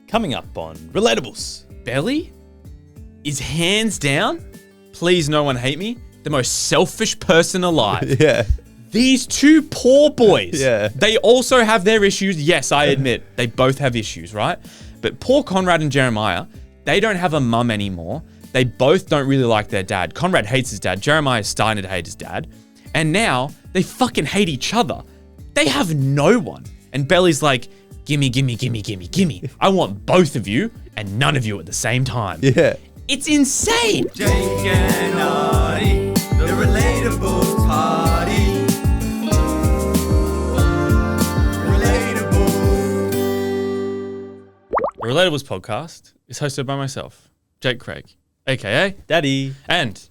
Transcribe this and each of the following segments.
Coming up on Relatables. Belly is hands down, please no one hate me, the most selfish person alive. Yeah. These two poor boys, Yeah. they also have their issues. Yes, I admit, they both have issues, right? But poor Conrad and Jeremiah, they don't have a mum anymore. They both don't really like their dad. Conrad hates his dad. Jeremiah is starting to hate his dad. And now they fucking hate each other. They have no one. And Belly's like, gimme, gimme, gimme, gimme, gimme. I want both of you and none of you at the same time. Yeah. It's insane. Jake and Audie, the Relatables party. Relatable. The Relatables podcast is hosted by myself, Jake Craig, aka Daddy. and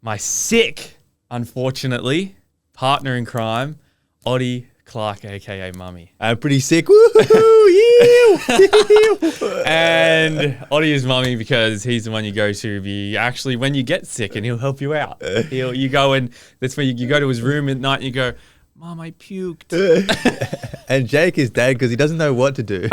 my sick, unfortunately, partner in crime, Audie Clark, aka Mummy. I'm pretty sick. Woohoo! And Audie is Mummy because he's the one you go to when you get sick, and he'll help you out. You go and that's when you go to his room at night and you go, Mom, I puked. And Jake is Dad because he doesn't know what to do.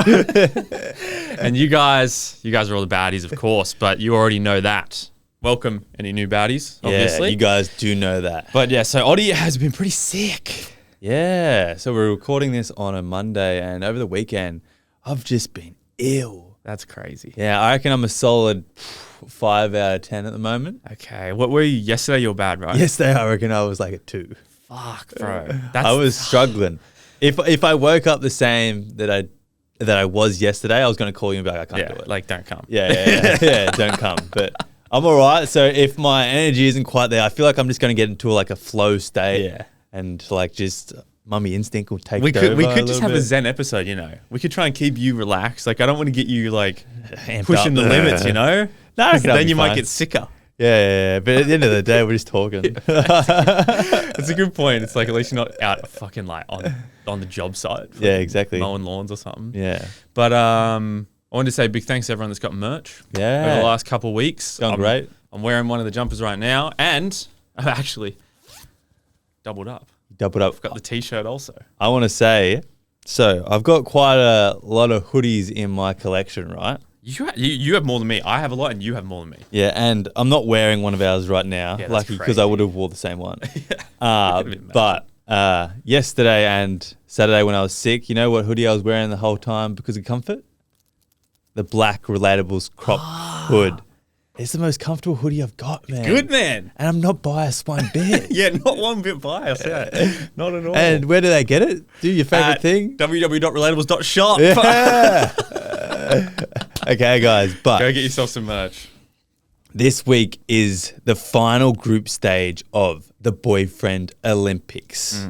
And you guys are all the baddies, of course, but you already know that. Welcome any new baddies, obviously. Yeah, you guys do know that. But yeah, so Audie has been pretty sick. Yeah, so we're recording this on a Monday, and over the weekend, I've just been ill. That's crazy. Yeah, I reckon I'm a solid 5 out of 10 at the moment. Okay, what were you yesterday? You were bad, right? Yesterday, I reckon I was like a 2. Fuck, bro. I was struggling. If I woke up the same that I was yesterday, I was going to call you and be like, I can't do it. Like, don't come. Yeah, don't come. But I'm all right. So if my energy isn't quite there, I feel like I'm just going to get into like a flow state. Yeah. And like just mummy instinct will take We it over. could just a have a bit. Zen episode, you know. We could try and keep you relaxed. Like, I don't want to get you like Amped pushing up. the limits, you know. No, I reckon I'll then be you might fine. get sicker. Yeah. But at the end of the day, we're just talking. That's a good point. It's like at least you're not out fucking like on the job site. Yeah, exactly. Mowing lawns or something. Yeah. But I wanted to say big thanks to everyone that's got merch. Yeah. Over the last couple of weeks. Gone great. I'm wearing one of the jumpers right now, and I've actually doubled up. Doubled up. I've got the t-shirt also. I want to say, so I've got quite a lot of hoodies in my collection, right? You have more than me. I have a lot, and you have more than me. Yeah, and I'm not wearing one of ours right now. Yeah, that's lucky because crazy. I would have wore the same one. Yeah. Could've been mad. But yesterday and Saturday when I was sick, you know what hoodie I was wearing the whole time because of comfort? The black Relatables crop hood. It's the most comfortable hoodie I've got, man. Good man. And I'm not biased one bit. Yeah, not one bit biased. Yeah, not at all. And where do they get it? Do your favorite thing? www.relatables.shop. Yeah. Okay, guys, but Go get yourself some merch. this week is the final group stage of the Boyfriend Olympics.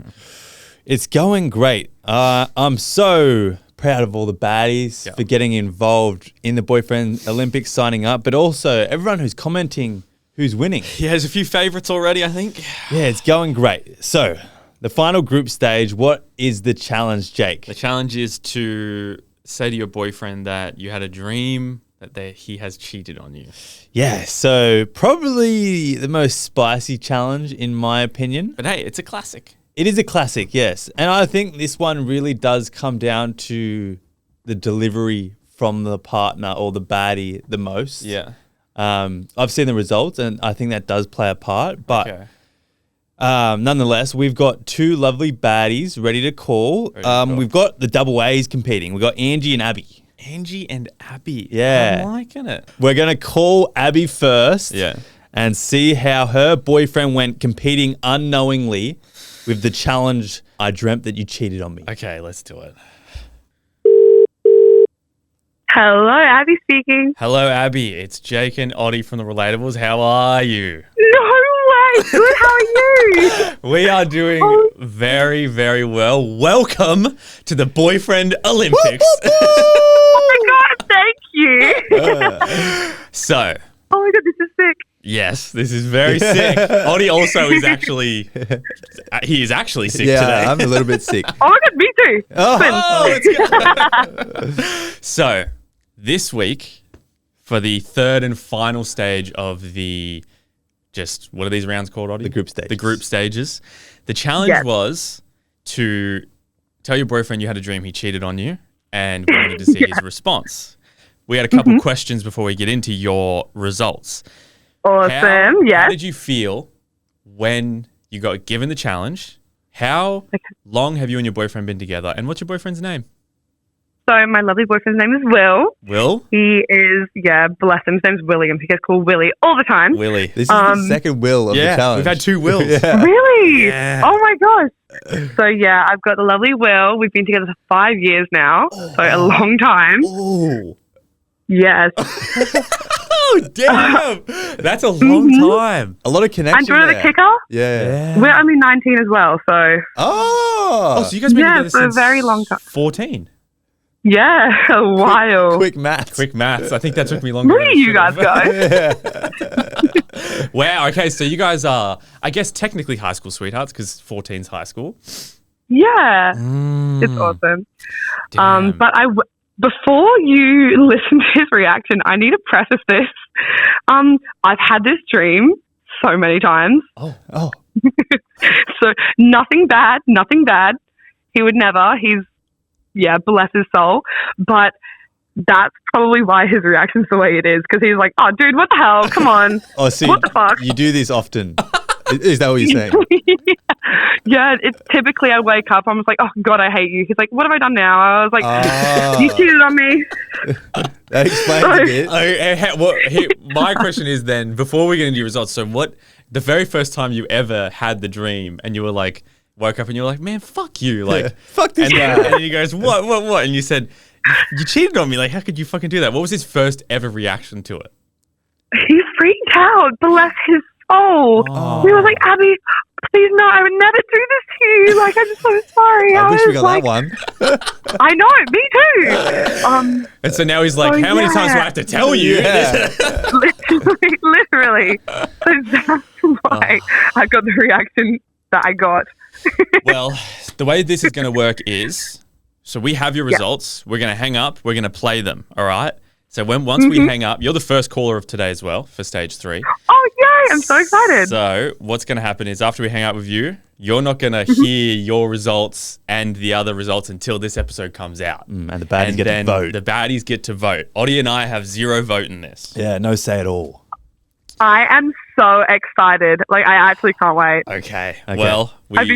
It's going great. I'm so proud of all the baddies for getting involved in the Boyfriend Olympics, signing up, but also everyone who's commenting who's winning. Yeah, there's a few favourites already, I think. Yeah, it's going great. So, the final group stage, what is the challenge, Jake? The challenge is to say to your boyfriend that you had a dream that he has cheated on you. Yeah, so probably the most spicy challenge in my opinion. But hey, it's a classic. It is a classic, yes. And I think this one really does come down to the delivery from the partner or the baddie the most. Yeah. I've seen the results and I think that does play a part. But Okay. nonetheless, we've got 2 lovely baddies ready to call. We've got the double A's competing. We've got Angie and Abby. Angie and Abby. Yeah. I'm liking it. We're going to call Abby first. Yeah. And see how her boyfriend went competing unknowingly with the challenge, I dreamt that you cheated on me. Okay, let's do it. Hello, Abby speaking. Hello, Abby. It's Jake and Audie from the Relatables. How are you? No way. Good. How are you? We are doing very, very well. Welcome to the Boyfriend Olympics. Oh my God, thank you. So, Oh my God, this is sick. yes, this is very sick. Audie also is actually, he is actually sick today. I'm a little bit sick. Oh my God, me too. So, this week, for the third and final stage of the, what are these rounds called, Audie? The group stages. The group stages. The challenge Yes. was to tell your boyfriend you had a dream he cheated on you, and we wanted to see his response. we had a couple questions before we get into your results. Awesome. How Yes. did you feel when you got given the challenge? How long have you and your boyfriend been together? And what's your boyfriend's name? So my lovely boyfriend's name is Will. Will? He is, bless him. His name's William. He gets called Willie all the time. Willie. This is the second Will of the challenge. We've had 2 Wills. Yeah. Really? Yeah. Oh my gosh. So I've got the lovely Will. We've been together for 5 years now. So a long time. Oh. Yes. Oh, damn. That's a long time. A lot of connection And do you know the there. kicker? Yeah. We're only 19 as well. So Oh. So you guys been together for a since very long time. 14. Yeah, a while. Quick maths. Quick maths. I think that took me longer. Where do than it you guys should go? have. Wow. Okay. So you guys are, I guess, technically high school sweethearts because 14's high school. Yeah, it's awesome. Damn. But before you listen to his reaction, I need to preface this. I've had this dream so many times. Oh. So nothing bad. He would never. He's, bless his soul. But that's probably why his reaction's the way it is. Because he's like, oh, dude, what the hell? Come on. Oh, see, What the fuck? you do this often. Is that what you're saying? Yeah, it's typically I wake up, I'm just like, oh, God, I hate you. He's like, what have I done now? I was like, you cheated on me. That explains a bit. My question is then, before we get into your results, so what, the very first time you ever had the dream and you were like, woke up and you were like, man, fuck you. Like, Fuck this and guy. then he goes, what? And you said, you cheated on me. Like, how could you fucking do that? What was his first ever reaction to it? He freaked out, bless his soul. He was like, Abby, please no, I would never do this to you. Like, I'm just so sorry. I wish we was got like, that one. I know, me too. And so now he's like, how many times do I have to tell you? Yeah. literally. So that's why I got the reaction that I got. Well, the way this is going to work is, so we have your results. We're going to hang up. We're going to play them. All right. So once we hang up, you're the first caller of today as well for stage 3. Oh, yay. I'm so excited. So what's going to happen is after we hang out with you, you're not going to hear your results and the other results until this episode comes out. And the baddies get to vote. The baddies get to vote. Oddie and I have 0 vote in this. Yeah, no say at all. I am so excited. Like, I actually can't wait. Okay. Well, what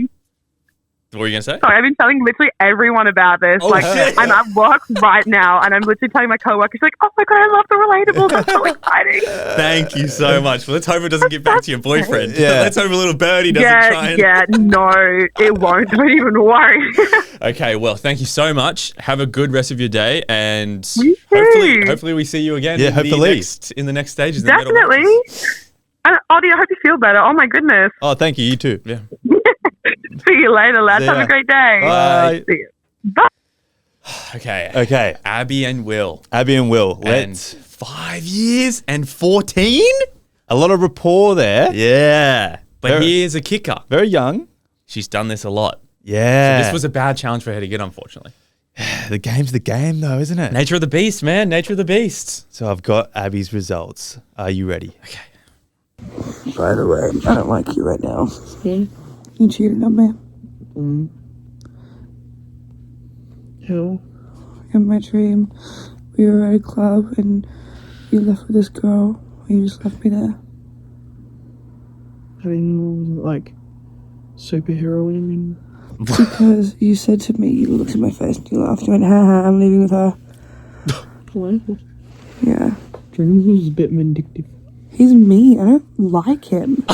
were you going to say? Sorry, I've been telling literally everyone about this. Oh, like, shit. I'm at work right now, and I'm literally telling my coworkers, like, oh my God, I love the relatables. That's so exciting. Thank you so much. Well, let's hope it doesn't get back to your boyfriend. Yeah. Let's hope a little birdie doesn't try and... No, it won't. Don't even worry. Okay, well, thank you so much. Have a good rest of your day, and You too. hopefully we see you again. Yeah, in hopefully. in the next stages. Definitely. And Audie, I hope you feel better. Oh my goodness. Oh, thank you. You too. Yeah. See you later, lads. See Have ya. a great day. Bye. See you. Bye. Okay. Abby and Will. Abby and Will. And Let's 5 years and 14? a lot of rapport there. Yeah. But Very- here's a kicker. Very young. She's done this a lot. Yeah. This was a bad challenge for her to get, unfortunately. the game's the game, though, isn't it? Nature of the beast, man. Nature of the beast. So I've got Abby's results. Are you ready? Okay. By the way, I don't like you right now. You cheated on me. Who? In my dream, we were at a club and you left with this girl. And you just left me there. I mean, like, superhero and Because you said to me, you looked at my face and you laughed. You went, haha, I'm leaving with her. what? Yeah. Dreams was a bit vindictive. He's mean. I don't like him.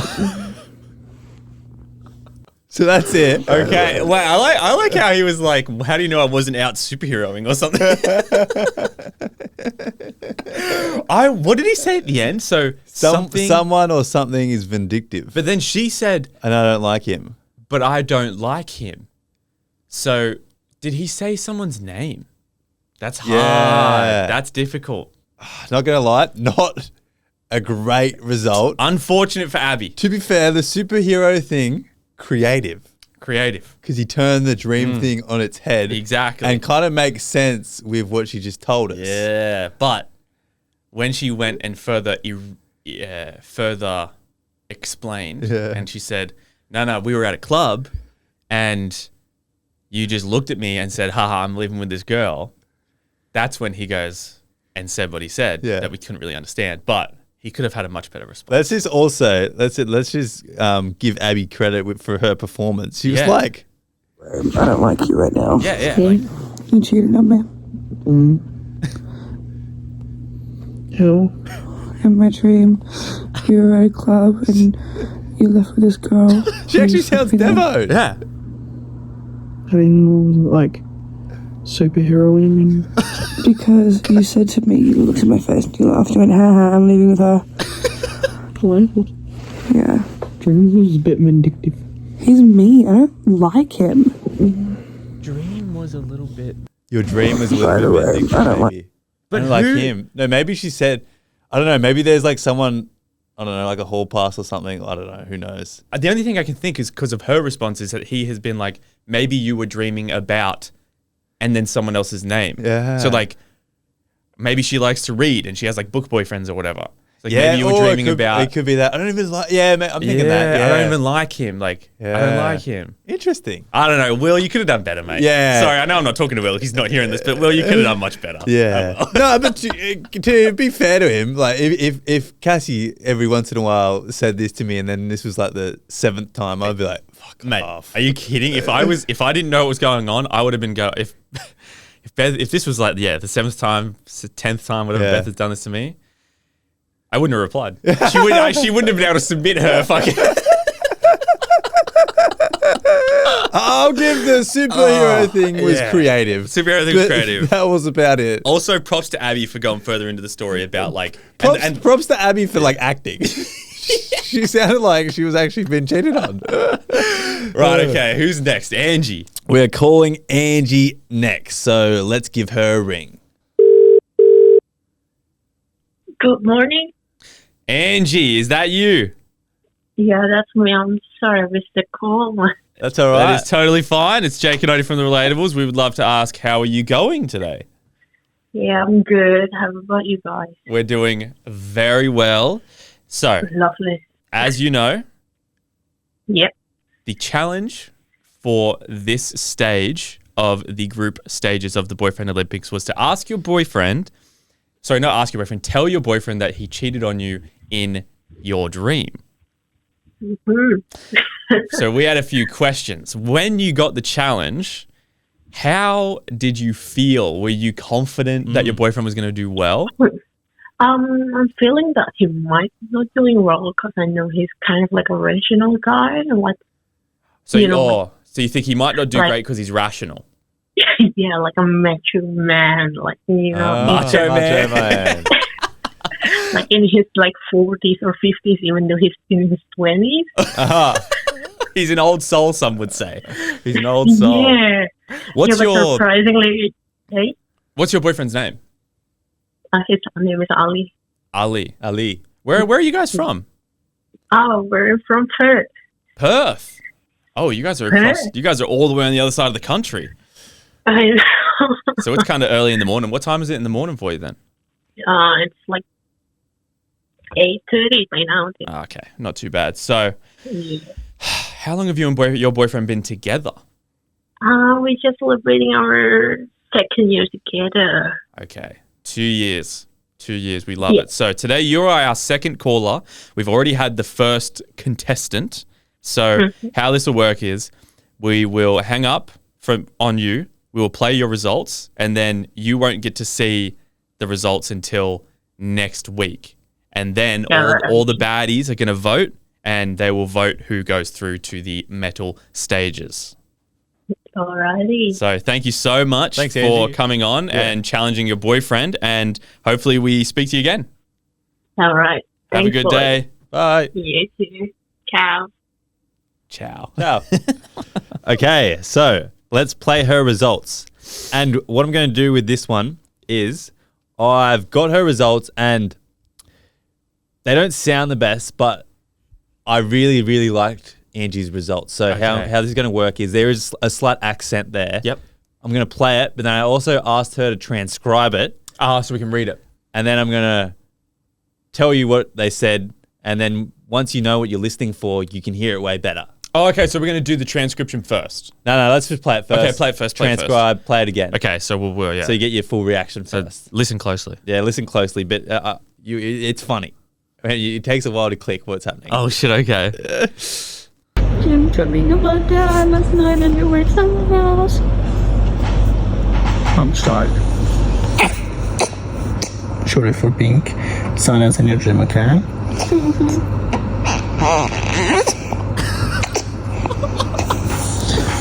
So that's it. Okay. Well, I like how he was like, how do you know I wasn't out superheroing or something? What did he say at the end? So something. Someone or something is vindictive. But then she said, And I don't like him. but I don't like him. So did he say someone's name? That's hard. Yeah. That's difficult. Not going to lie, not a great result. Unfortunate for Abby. To be fair, the superhero thing, creative. Creative. Because he turned the dream thing on its head. Exactly. And kind of makes sense with what she just told us. Yeah. But when she went and further explained, and she said, no, we were at a club and you just looked at me and said, haha, I'm leaving with this girl. That's when he goes, and said what he said that we couldn't really understand. But he could have had a much better response. Let's just give Abby credit for her performance. She was like, I don't like you right now. Yeah. Okay? You cheated on me. Who? In my dream, you were at a club and you left with this girl. she actually sounds demoed. Yeah. I mean, like, superheroing and... Because you said to me, you looked at my face and you laughed. You went, ha, I'm leaving with her. What? Yeah. Dreams was a bit vindictive. He's mean. I don't like him. Dream was a little bit. Your dream was a little bit vindictive, I don't like- maybe. But I don't like him. No, maybe she said, I don't know, maybe there's like someone, I don't know, like a hall pass or something. I don't know. Who knows? The only thing I can think is because of her response is that he has been like, maybe you were dreaming about and then someone else's name. Yeah. So like, maybe she likes to read and she has like book boyfriends or whatever. It's like maybe you were dreaming about. It could be that. I don't even like, I'm thinking that. Yeah. I don't even like him. Like, I don't like him. Interesting. I don't know. Will, you could have done better, mate. Yeah. Sorry, I know I'm not talking to Will. He's not hearing this, but Will, you could have done much better. Yeah. No, but to be fair to him, like if Cassie every once in a while said this to me and then this was like the 7th time, I'd be like, fuck Mate, off. are you kidding? If I didn't know what was going on, I would have been if this was like, the 7th time, 10th time, whatever Beth has done this to me, I wouldn't have replied. She wouldn't have been able to submit her fucking. I'll give the superhero thing was creative. Superhero thing was creative. That was about it. Also, props to Abby for going further into the story about like. Props to Abby for like acting. She sounded like she was actually being cheated on. Right, okay. Who's next? Angie. We're calling Angie next, so let's give her a ring. Good morning. Angie, is that you? Yeah, that's me. I'm sorry I missed the call. That's all right. That is totally fine. It's Jake and Odie from The Relatables. We would love to ask, how are you going today? Yeah, I'm good. How about you guys? We're doing very well. So, Lovely. as you know, Yep. the challenge for this stage of the group stages of the Boyfriend Olympics was to ask your boyfriend, sorry, not ask your boyfriend, tell your boyfriend that he cheated on you in your dream. So we had a few questions. When you got the challenge, how did you feel? Were you confident that your boyfriend was going to do well? I'm feeling that he might not doing well because I know he's kind of like a rational guy and like. So you you think he might not do like- great because he's rational? Yeah, like a macho man, like Macho man. like in his like 40s or 50s, even though he's in his 20s. He's an old soul, some would say. He's an old soul. Yeah. What's but your surprisingly, hey, What's your boyfriend's name? his name is Ali. Ali. Where are you guys from? Oh, we're from Perth. Perth. Oh, you guys are you guys are all the way on the other side of the country. I know. So it's kind of early in the morning. What time is it in the morning for you then? It's like 8:30 by now. Okay, not too bad. So, Yeah. how long have you and your boyfriend been together? We're just celebrating our 2nd year together. Okay, 2 years. 2 years. We love it. So today you are our second caller. We've already had the first contestant. So how this will work is we will hang up on you. We will play your results, and then you won't get to see the results until next week. And then all the baddies are going to vote, and they will vote who goes through to the metal stages. Alrighty. So thank you so much for Angie. coming on and challenging your boyfriend, and hopefully we speak to you again. All right. Have a Thanks, good boys. day. Bye. You too. Ciao. Ciao. Ciao. Okay, so let's play her results. And what I'm going to do with this one is I've got her results and they don't sound the best, but I really, really liked Angie's results. So how this is going to work is there is a slight accent there. Yep. I'm going to play it, but then I also asked her to transcribe it. So we can read it. And then I'm going to tell you what they said. And then once you know what you're listening for, you can hear it way better. Oh, okay. So we're going to do the transcription first. No, let's just play it first. Okay, play it first. Transcribe, play it again. Okay, so we'll yeah. So you get your full reaction So first. listen closely. Yeah, listen closely, but it's funny. I mean, it takes a while to click what's happening. Oh shit. Okay. Jim told me about Dad last night and you were with someone else. I'm sorry. Sorry for being silence in your dream, okay?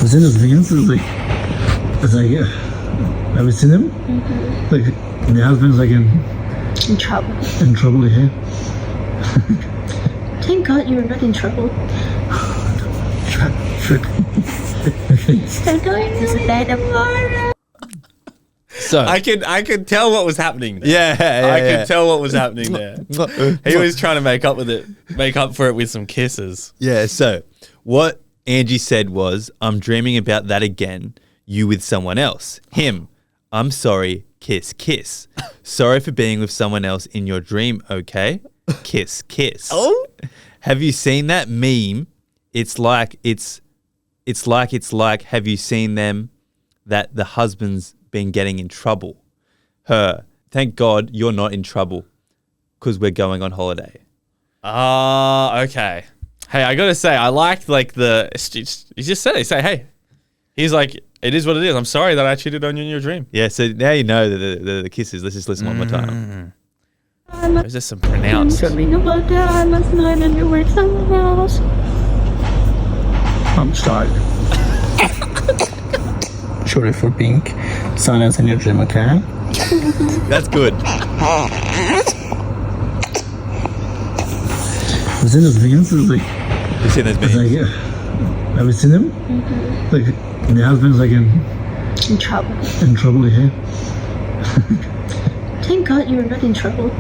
Was in his dreams, it's like, have you seen him? Mm-hmm. Like, the husband's like in trouble. In trouble, yeah? Thank God you're not in trouble. Start going to bed tomorrow. So I could tell what was happening there. yeah, I could tell what was happening there. He was trying to make up for it with some kisses. Yeah, so what Angie said was, I'm dreaming about that again, you with someone else. Him, I'm sorry, kiss, kiss. Sorry for being with someone else in your dream, okay? Kiss, kiss. Oh? Have you seen that meme? It's like, have you seen them that the husband's been getting in trouble? Her, thank God you're not in trouble because we're going on holiday. Okay. Hey, I gotta say, I liked like he just said it. Say, hey, he's like, it is what it is. I'm sorry that I cheated on you in your dream. Yeah, so now you know the kisses. Let's just listen one more time. Is this some pronounced? Told me about Dad last night and you were with someone else. I'm sorry. Sorry for being silence in your dream, okay? That's good. Was in his dreams, like, You've seen those it's memes. like, have you seen him? Mm-hmm. Like, the husband's like in trouble. yeah? Thank God you're not in trouble.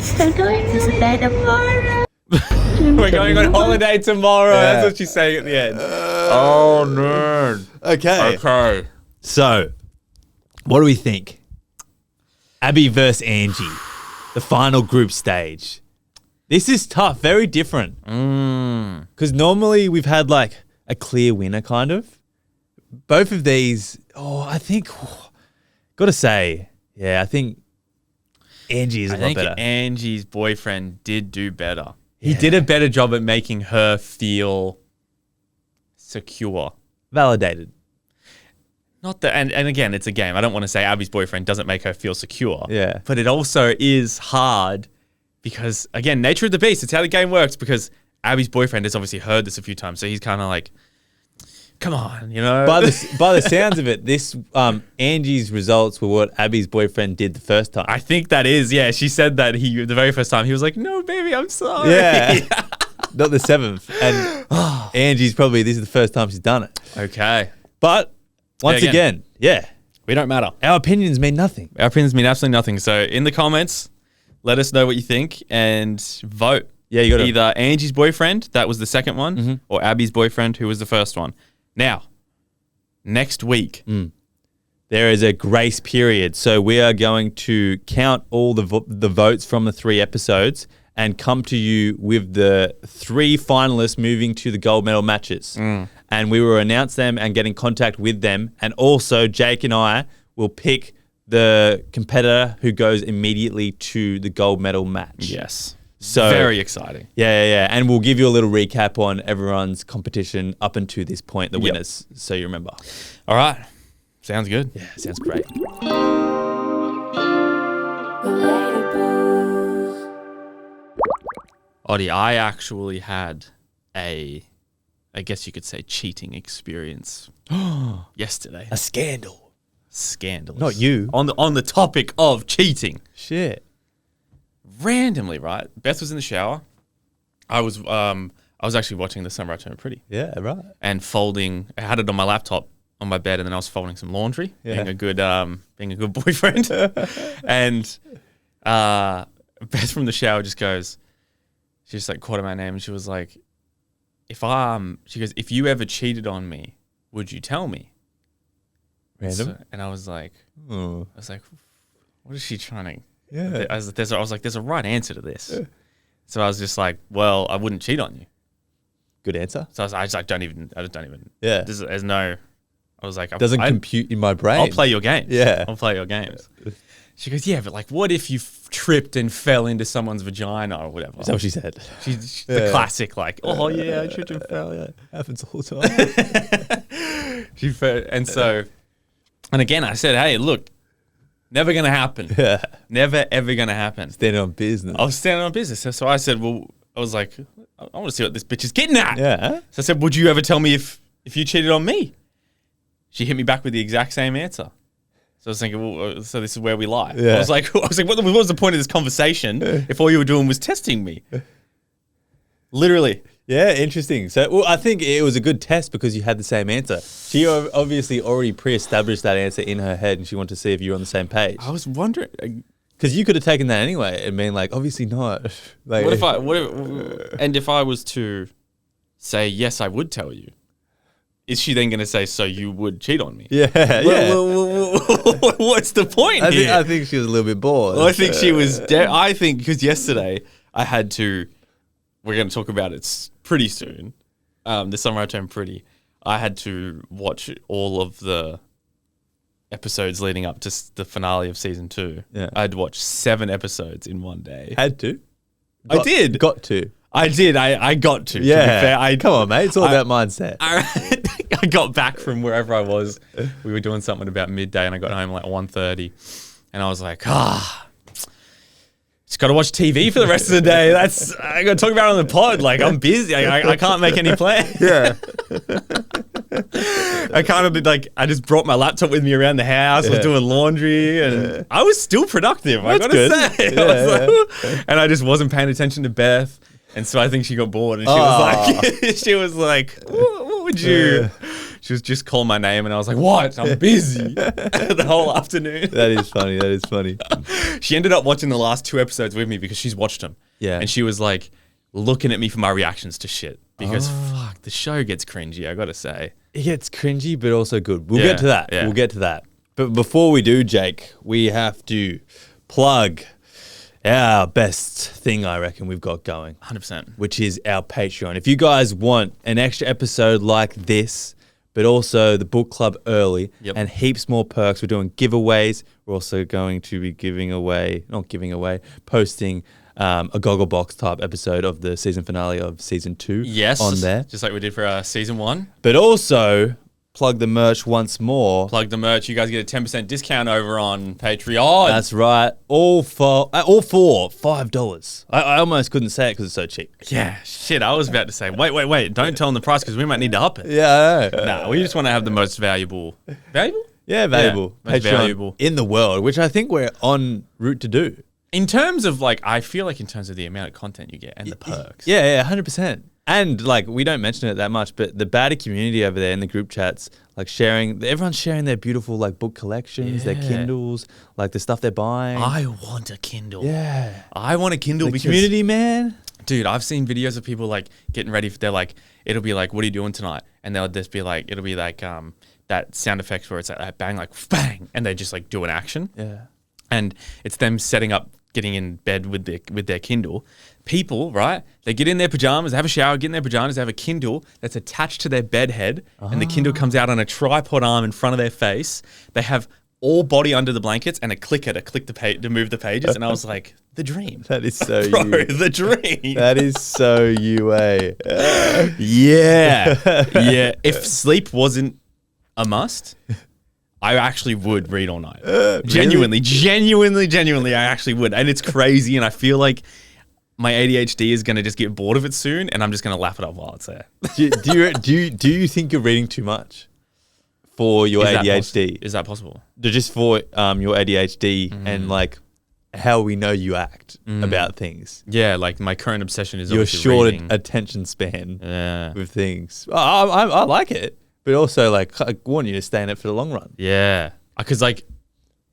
Start going to bed tomorrow. We're going on holiday tomorrow. Yeah. That's what she's saying at the end. Oh no. Okay. Okay. So, what do we think? Abby versus Angie, the final group stage. This is tough, very different. Because normally we've had like a clear winner, kind of. Both of these, gotta say, yeah, I think Angie is a lot better. Angie's boyfriend did do better. He did a better job at making her feel secure. Validated. Not that, and again, it's a game. I don't want to say Abby's boyfriend doesn't make her feel secure. Yeah. But it also is hard because, again, nature of the beast. It's how the game works because Abby's boyfriend has obviously heard this a few times. So he's kind of like, come on, you know? By the sounds of it, this Angie's results were what Abby's boyfriend did the first time. I think that is, yeah. She said that the very first time, he was like, no, baby, I'm sorry. Yeah. Not the seventh. And Angie's probably, this is the first time she's done it. Okay. But once again, we don't matter. our opinions mean nothing. Our opinions mean absolutely nothing. So in the comments, let us know what you think and vote. Yeah, you got to Either Angie's boyfriend, that was the second one, or Abby's boyfriend, who was the first one. Now, next week, there is a grace period. So we are going to count all the votes from the 3 episodes and come to you with the 3 finalists moving to the gold medal matches. And we will announce them and get in contact with them. And also, Jake and I will pick the competitor who goes immediately to the gold medal match. yes. So Very exciting. Yeah. And we'll give you a little recap on everyone's competition up until this point, the Yep. winners, so you remember. All right. Sounds good. Yeah, sounds great. Oddie, I actually had I guess you could say, cheating experience yesterday. A scandal. Scandalous. Not you. On the topic of cheating. Shit. Randomly, right? Beth was in the shower. I was actually watching The Summer I Turned Pretty Yeah, right. and folding. I had it on my laptop on my bed, and then I was folding some laundry, being a good boyfriend. And Beth from the shower just goes, she just like quoted my name, and she was like, if you ever cheated on me, would you tell me? Random. And I was like, what is she trying to? Yeah. I was like, there's a right answer to this. So I was just like, well, I wouldn't cheat on you. Good answer. So I just like, don't even. Yeah. There's no. I was like, Doesn't compute in my brain. I'll play your games. Yeah. I'll play your games. She goes, yeah, but like, what if you tripped and fell into someone's vagina or whatever? Is that what she said? She's the classic, like, oh yeah, I tripped and fell. Yeah, happens all the time. And again, I said, hey, look, never gonna happen. Yeah. Never ever gonna happen. Standing on business. I was standing on business, so I said, well, I was like, I want to see what this bitch is getting at. Yeah. So I said, would you ever tell me if you cheated on me? She hit me back with the exact same answer. So I was thinking, well, so this is where we lie. Yeah. I was like, what was the point of this conversation if all you were doing was testing me? Literally. Yeah, interesting. So I think it was a good test because you had the same answer. She obviously already pre-established that answer in her head and she wanted to see if you were on the same page. I was wondering. Because you could have taken that anyway and been like, obviously not. Like, if I was to say, yes, I would tell you, is she then going to say, so you would cheat on me? Yeah, yeah. What's the point here? I think she was a little bit bored. Well, I think she was. I think because yesterday I had to. We're going to talk about it pretty soon. The summer I turned pretty. I had to watch all of the episodes leading up to the finale of season 2. Yeah. I had to watch 7 episodes in one day. Had to? I did. Got to. I did. I got to. Yeah. To be fair. Come on, mate. It's all about mindset. I got back from wherever I was. We were doing something about midday and I got home like 1:30 and I was like, just got to watch TV for the rest of the day. I got to talk about it on the pod. Like I'm busy. I can't make any plans. Yeah. I kind of like, I just brought my laptop with me around the house. I was doing laundry and I was still productive. I got to say. And I just wasn't paying attention to Beth. And so I think she got bored and she was like, what would you? She was just calling my name and I was like, what? I'm busy the whole afternoon. That is funny. She ended up watching the last 2 episodes with me because she's watched them. Yeah. And she was like looking at me for my reactions to shit because fuck, the show gets cringy, I got to say. It gets cringy, but also good. We'll get to that. Yeah. We'll get to that. But before we do, Jake, we have to plug our best thing I reckon we've got going. 100%. Which is our Patreon. If you guys want an extra episode like this, but also the book club early and heaps more perks. We're doing giveaways. We're also going to be posting a Gogglebox type episode of the season finale of season 2 on there. Just like we did for season 1. But also plug the merch once more. Plug the merch. You guys get a 10% discount over on Patreon. That's right. All for $5. I almost couldn't say it because it's so cheap. Yeah, shit. I was about to say, wait. Don't tell them the price because we might need to up it. Yeah, I know. Nah, we just want to have the most valuable. Valuable? Yeah, valuable. Yeah, most Patreon valuable in the world, which I think we're en route to do. In terms of like, I feel like in terms of the amount of content you get and the perks. Yeah, 100%. And like, we don't mention it that much, but the Baddie community over there in the group chats, like everyone's sharing their beautiful like book collections, their Kindles, like the stuff they're buying. I want a Kindle. Yeah. I want a Kindle because community, man. Dude, I've seen videos of people like getting ready. They're like, it'll be like, what are you doing tonight? And they'll just be like, it'll be like that sound effects where it's like bang, like bang, and they just like do an action. Yeah. And it's them setting up, getting in bed with their Kindle. People, right? They get in their pajamas, they have a shower, get in their pajamas, they have a Kindle that's attached to their bed head, and the Kindle comes out on a tripod arm in front of their face. They have all body under the blankets and a clicker to click the page to move the pages. And I was like, the dream. That is so Bro, you. the dream. That is so you, eh? Yeah. Yeah. If sleep wasn't a must, I actually would read all night. Genuinely, I actually would. And it's crazy. And I feel like my ADHD is going to just get bored of it soon. And I'm just going to laugh it up while it's there. Do you think you're reading too much for your ADHD? Is that possible? Just for your ADHD and like how we know you act about things. Yeah, like my current obsession is your short reading. attention span with things. I like it. But also, like, I want you to stay in it for the long run. Yeah. Because, like,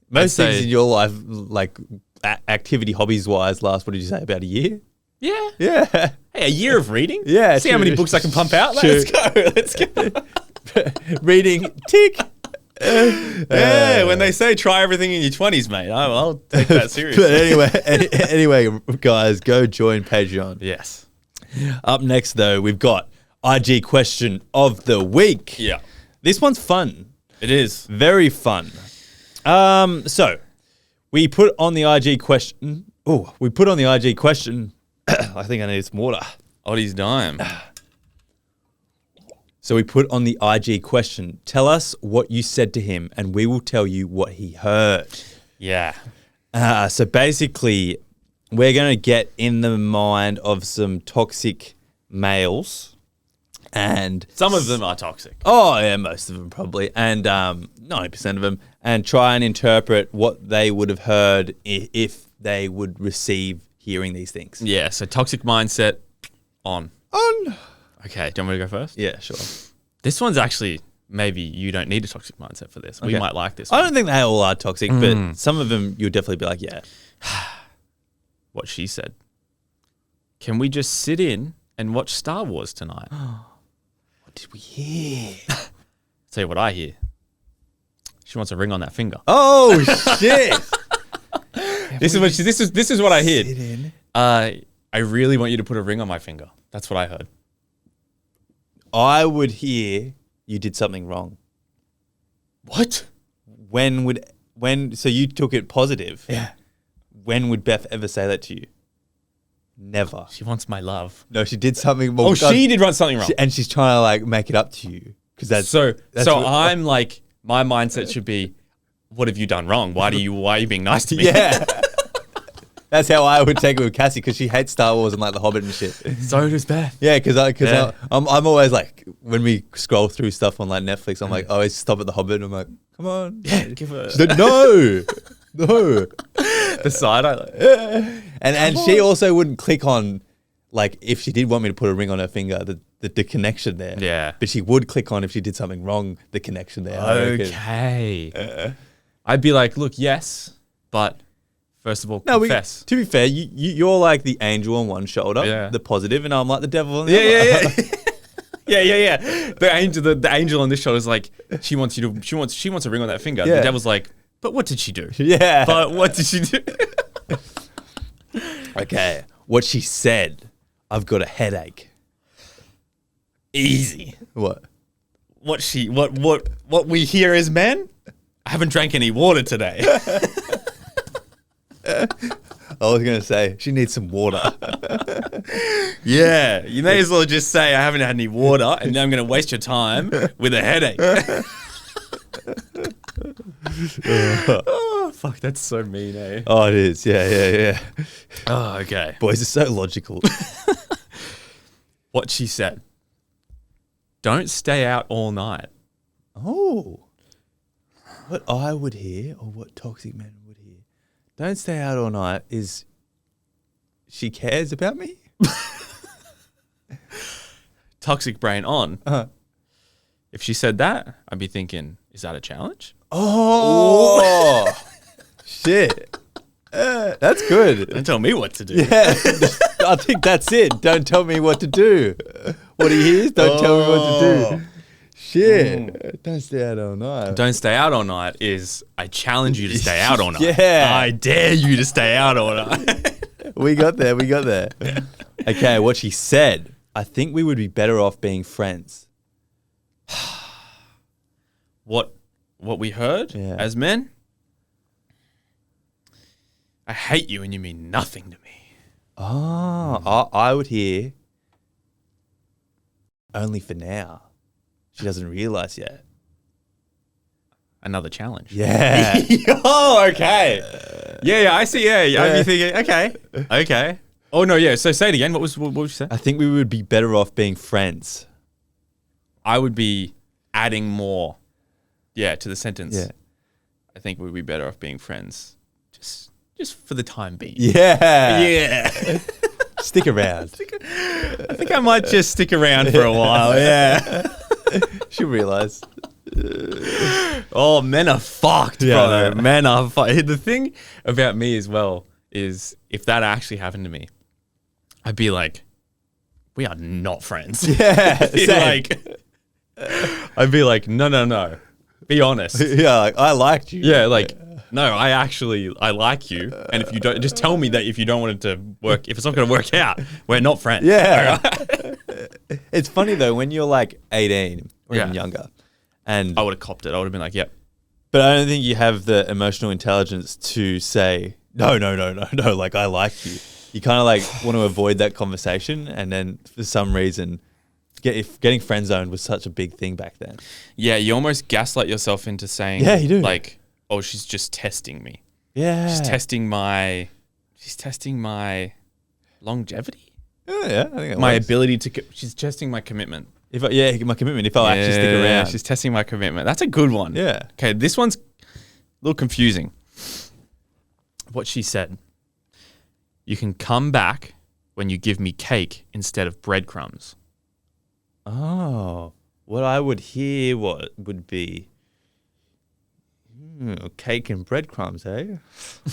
most things in your life, like, activity, hobbies-wise, last, what did you say, about a year? Yeah. Yeah. Hey, a year of reading? Yeah. See how many books I can pump out? Let's go. Reading, tick. Yeah, when they say try everything in your 20s, mate, I'll take that seriously. But anyway, guys, go join Patreon. Yes. Up next, though, we've got IG question of the week. Yeah. This one's fun. It is. Very fun. So we put on the IG question. Oh, we put on the IG question. I think I need some water. Oddie's dime. So we put on the IG question. Tell us what you said to him, and we will tell you what he heard. Yeah. So basically, we're going to get in the mind of some toxic males. And Some of them are toxic. oh yeah, most of them probably, and 90% of them, and try and interpret what they would have heard if they would receive hearing these things. Yeah, so toxic mindset on. On. Okay, do you want me to go first? Yeah, sure. This one's actually, maybe you don't need a toxic mindset for this. We Okay. might like this I one. don't think they all are toxic, but some of them you'll definitely be like, yeah. What she said. Can we just sit in and watch Star Wars tonight? What did we hear? Tell you what I hear. She wants a ring on that finger. Oh shit! This is what I hear. Sit in. I really want you to put a ring on my finger. That's what I heard. I would hear you did something wrong. What? So you took it positive. Yeah. When would Beth ever say that to you? Never. She wants my love. No, she did something. Oh, she did run something wrong. And she's trying to like make it up to you because that's So what- I'm like, my mindset should be, what have you done wrong? Why are you being nice to me? yeah. That's how I would take it with Cassie because she hates Star Wars and like The Hobbit and shit. So does Beth. Yeah, because Yeah. I'm always like when we scroll through stuff on like Netflix, I'm like I always stop at The Hobbit and I'm like, come on, Yeah, give her She's like, no. the side eye. Like, And she also wouldn't click on like if she did want me to put a ring on her finger, the connection there. Yeah. But she would click on if she did something wrong, the connection there. I reckon. okay. I'd be like, look, yes, but first of all, confess. To be fair, you're like the angel on one shoulder, Yeah. the positive, and I'm like the devil on the Yeah, other. yeah. The angel on this show is like, she wants a ring on that finger. Yeah. The devil's like, but what did she do? Yeah. But what did she do? Okay. What she said, I've got a headache. Easy. What? What we hear as men? I haven't drank any water today. I was going to say, she needs some water. Yeah, you may as well just say I haven't had any water, and now I'm going to waste your time with a headache. Oh, fuck, that's so mean, eh? Oh, it is. Yeah. Oh, okay. Boys are so logical. What she said. Don't stay out all night. Oh. What I would hear, or what toxic men would hear, don't stay out all night, is she cares about me? Toxic brain on. Uh-huh. If she said that, I'd be thinking, is that a challenge? Oh. Shit. That's good. Don't tell me what to do. Yeah. I think that's it. Don't tell me what to do. What he hears, don't tell me what to do. Shit. Don't stay out all night. Don't stay out all night is I challenge you to stay out all night. Yeah. I dare you to stay out all night. We got there. Okay, what she said. I think we would be better off being friends. What we heard Yeah. as men? I hate you and you mean nothing to me. Oh, I would hear only for now. She doesn't realize yet. Another challenge. Yeah. Oh, okay. Yeah, I see. Yeah. I'd be thinking, okay. Oh no, yeah. So say it again. What would you say? I think we would be better off being friends. I would be adding more. Yeah, to the sentence. Yeah. I think we'd be better off being friends. Just for the time being. Yeah. Yeah. Stick around. I think I might just stick around for a while. Yeah. She'll realize. Oh, men are fucked, Yeah, bro. Men are fucked. The thing about me as well is if that actually happened to me, I'd be like, we are not friends. Yeah. I'd be Same. like, I'd be like, no. Be honest. Yeah, like, I liked you. Yeah, like, no, I like you. And if you don't, just tell me that if you don't want it to work, if it's not going to work out, we're not friends. Yeah. It's funny though, when you're like 18 or even younger, and I would have copped it. I would have been like, yep. but I don't think you have the emotional intelligence to say, no, like I like you. You kind of like want to avoid that conversation. And then for some reason, getting friend zoned was such a big thing back then. Yeah, you almost gaslight yourself into saying, Yeah, you do. like, oh, she's just testing me. Yeah. She's testing my longevity. Yeah, I think it My works. ability to, she's testing my commitment. My commitment, if I'll actually stick around. She's testing my commitment. That's a good one. Yeah. Okay, this one's a little confusing. What she said. You can come back when you give me cake instead of breadcrumbs. Oh, what I would hear would be cake and breadcrumbs, eh?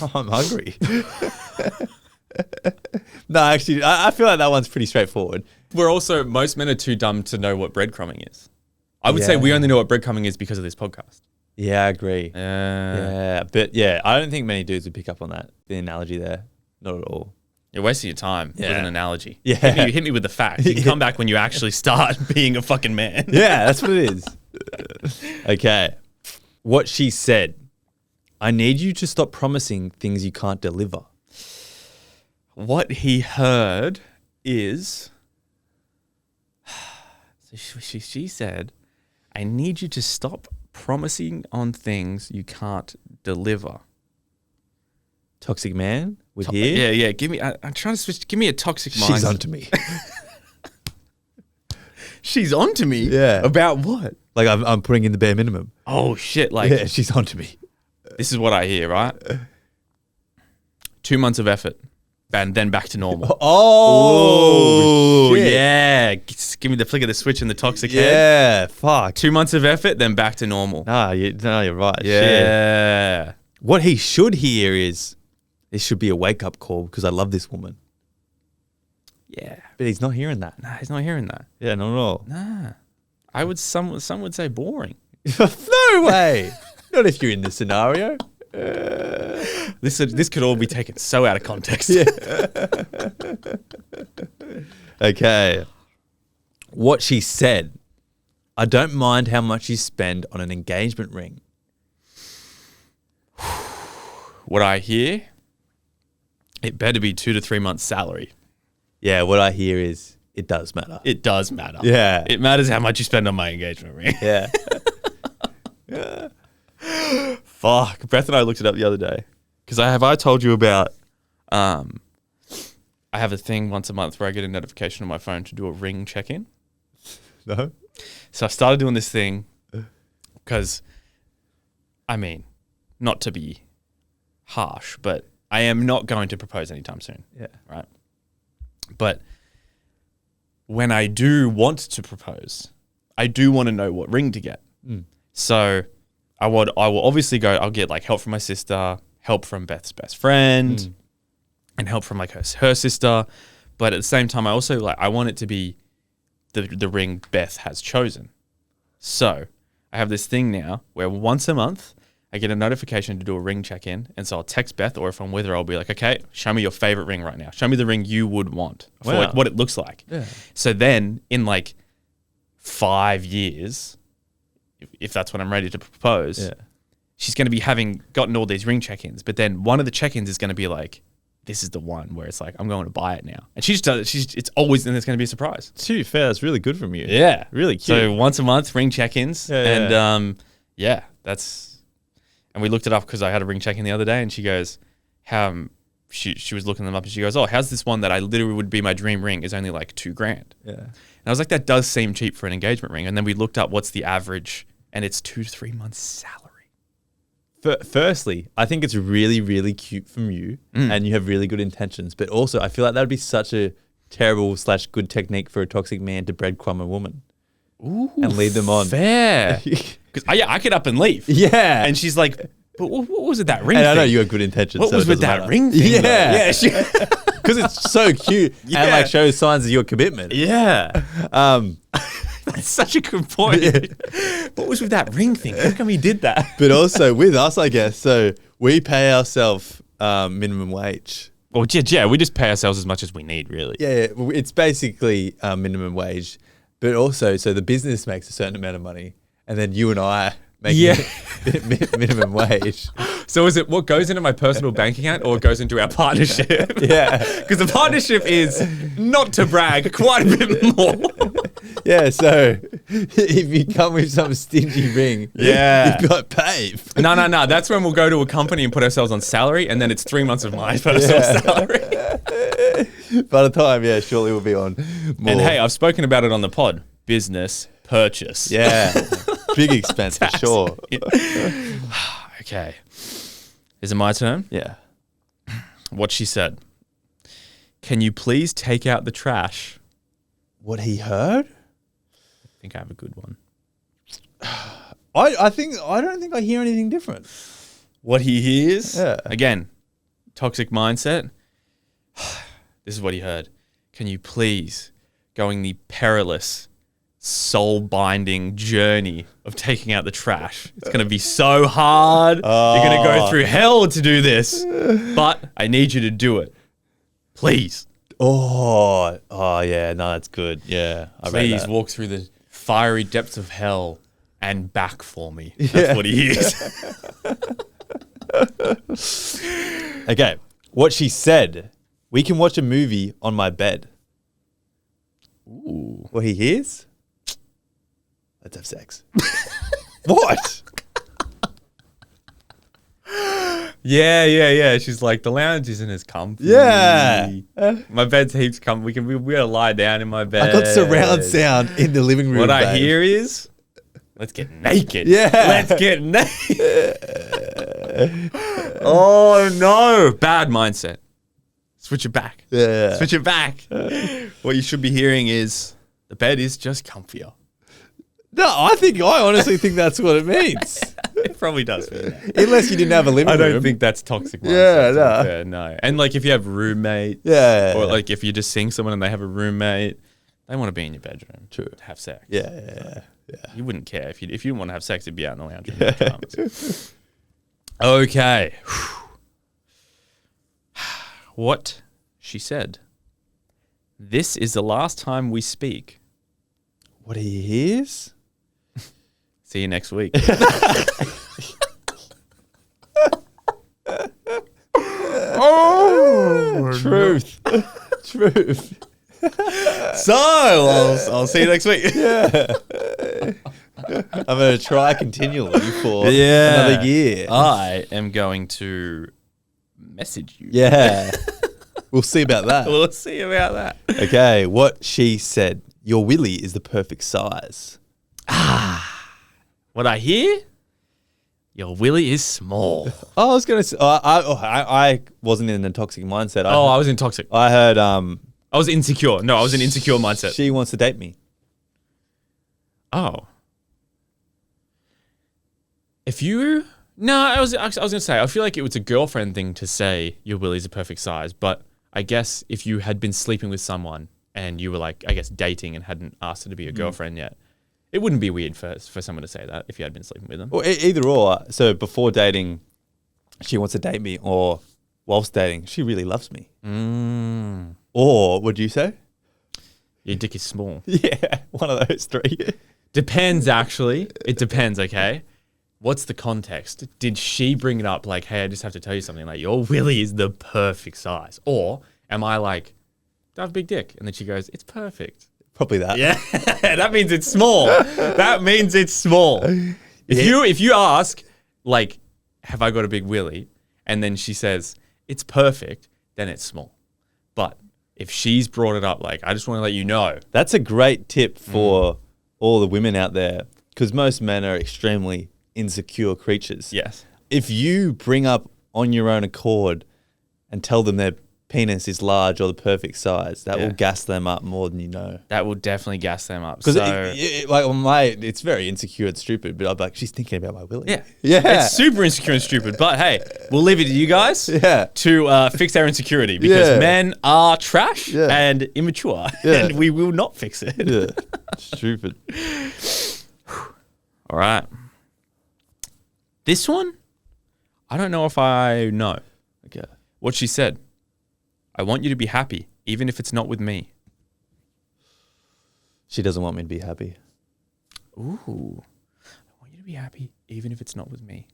Oh, I'm hungry. No, actually, I feel like that one's pretty straightforward. Most men are too dumb to know what breadcrumbing is. I would say we only know what breadcrumbing is because of this podcast. Yeah, I agree. Yeah. But yeah, I don't think many dudes would pick up on that, the analogy there. Not at all. You're wasting your time with Yeah. an analogy. Yeah. Hit me with the facts. You can come back when you actually start being a fucking man. Yeah, that's what it is. Okay. What she said. I need you to stop promising things you can't deliver. What he heard is, she said, I need you to stop promising on things you can't deliver. Toxic man would hear. Yeah. Give me. I'm trying to switch. Give me a toxic mind. She's onto me. She's onto me. Yeah. About what? Like I'm putting in the bare minimum. Oh shit! Like Yeah, she's onto me. this is what I hear. Right. 2 months of effort, and then back to normal. Oh, shit. Yeah. Just give me the flick of the switch in the toxic head. Yeah, fuck. 2 months of effort, then back to normal. You're right. Shit. Yeah. What he should hear is, this should be a wake-up call because I love this woman. Yeah. But he's not hearing that. Nah, he's not hearing that. Yeah, not at all. Nah. Some would say boring. No way. Not if you're in this scenario. This could all be taken so out of context. Okay. What she said. I don't mind how much you spend on an engagement ring. What I hear, it better be 2 to 3 months salary. Yeah, what I hear is it does matter. It does matter. Yeah. It matters how much you spend on my engagement ring. Yeah. Fuck. Beth and I looked it up the other day. Because I told you about, I have a thing once a month where I get a notification on my phone to do a ring check-in. No? So I started doing this thing because, I mean, not to be harsh, but I am not going to propose anytime soon. Yeah. Right? But when I do want to propose, I do want to know what ring to get. So I will obviously I'll get like help from my sister, help from Beth's best friend, and help from like her sister. But at the same time, I also I want it to be the ring Beth has chosen. So I have this thing now where once a month I get a notification to do a ring check-in. And so I'll text Beth, or if I'm with her, I'll be like, okay, show me your favorite ring right now. Show me the ring you would want for like what it looks like. Yeah. So then in like 5 years, if that's when I'm ready to propose, she's going to be having gotten all these ring check-ins. But then one of the check-ins is going to be like, this is the one where it's like, I'm going to buy it now. And she just does it. It's always, then it's going to be a surprise. To be fair, that's really good from you. Yeah. Really cute. So once a month, ring check-ins. Yeah, and that's, and we looked it up because I had a ring check-in the other day, and she goes, she was looking them up, and she goes, oh, how's this one that I literally would be my dream ring is only like $2,000. Yeah. And I was like, that does seem cheap for an engagement ring. And then we looked up what's the average, and it's 2 to 3 months salary. Firstly, I think it's really, really cute from you, and you have really good intentions. But also, I feel like that would be such a terrible / good technique for a toxic man to breadcrumb a woman. Ooh, and lead them on. Fair. Because I get up and leave. Yeah. And she's like, but what was it, that ring And thing? I know you have good intentions. What so was it with doesn't that matter. ring thing? Yeah. Yeah. Because it's so cute and like shows signs of your commitment. Yeah. That's such a good point. What was with that ring thing? How come he did that? But also with us, I guess. So we pay ourselves minimum wage. Well, yeah, we just pay ourselves as much as we need, really. Yeah, it's basically minimum wage. But also, so the business makes a certain amount of money, and then you and I make minimum wage. So is it what goes into my personal bank account or goes into our partnership? Yeah. Because the partnership is, not to brag, quite a bit more. Yeah, so if you come with some stingy ring, you've got paid. No. That's when we'll go to a company and put ourselves on salary, and then it's 3 months of my personal salary. By the time, surely we'll be on more. And hey, I've spoken about it on the pod. Business purchase. Yeah. Big expense for sure. Okay. Is it my turn? Yeah. What she said. Can you please take out the trash? What he heard? I think I have a good one. I don't think I hear anything different. What he hears? Yeah. Again, toxic mindset. This is what he heard. Can you please, going the perilous, soul-binding journey of taking out the trash. It's going to be so hard. You're going to go through hell to do this. But I need you to do it. Please. Oh yeah. No, that's good. Yeah. Please walk through the fiery depths of hell and back for me. That's what he hears. Okay. What she said. We can watch a movie on my bed. Ooh. What he hears? Let's have sex. What? Yeah. She's like, the lounge isn't as comfy. Yeah. My bed's heaps comfy. We gotta lie down in my bed. I got surround sound in the living room. What I babe. hear is, let's get naked. Yeah. Let's get naked. Oh no. Bad mindset. Switch it back. Yeah. Switch it back. What you should be hearing is, the bed is just comfier. No, I honestly think that's what it means. It probably does. Unless you didn't have a living room. I don't think that's toxic mindset. Yeah, no. And like if you have roommates, or like if you're just seeing someone and they have a roommate, they want to be in your bedroom. True. To have sex. Yeah. You wouldn't care if you didn't want to have sex. It'd be out in the lounge room. Okay. What she said. This is the last time we speak. What he hears? See you next week. Truth. Truth. So I'll see you next week. Yeah. I'm going to try continually for another year. I am going to message you. Yeah. We'll see about that. We'll see about that. Okay, what she said. Your willy is the perfect size. What I hear? Your willy is small. I was going to say, I wasn't in a toxic mindset. I was in toxic. I heard I was insecure. No, I was in insecure mindset. she wants to date me. Oh. I was going to say, I feel like it was a girlfriend thing to say your willy's a perfect size, but I guess if you had been sleeping with someone and you were like, I guess, dating and hadn't asked her to be a girlfriend yet, it wouldn't be weird for someone to say that if you had been sleeping with them. Or either or. So before dating, she wants to date me, or whilst dating, she really loves me. Or, what'd you say? Your dick is small. Yeah, one of those three. Depends, actually. It depends, okay? What's the context? Did she bring it up like, hey, I just have to tell you something, like, your willy is the perfect size? Or am I like, I have a big dick? And then she goes, it's perfect. Probably that. Yeah, that means it's small. That means it's small. If you ask, like, have I got a big willy? And then she says, it's perfect, then it's small. But if she's brought it up, like, I just want to let you know. That's a great tip for all the women out there, because most men are extremely insecure creatures. Yes. If you bring up on your own accord and tell them their penis is large or the perfect size. That will gas them up more than you know. That will definitely gas them up. Because So, it's very insecure and stupid, but I'm like, she's thinking about my willy. yeah. Yeah. It's super insecure and stupid. But hey, we'll leave it to you guys Yeah. to fix their insecurity because Yeah. men are trash Yeah. and immature Yeah. and we will not fix it. Yeah. Stupid. All right. This one, I don't know if I know. Okay. What she said. I want you to be happy, even if it's not with me. She doesn't want me to be happy. Ooh. I want you to be happy, even if it's not with me.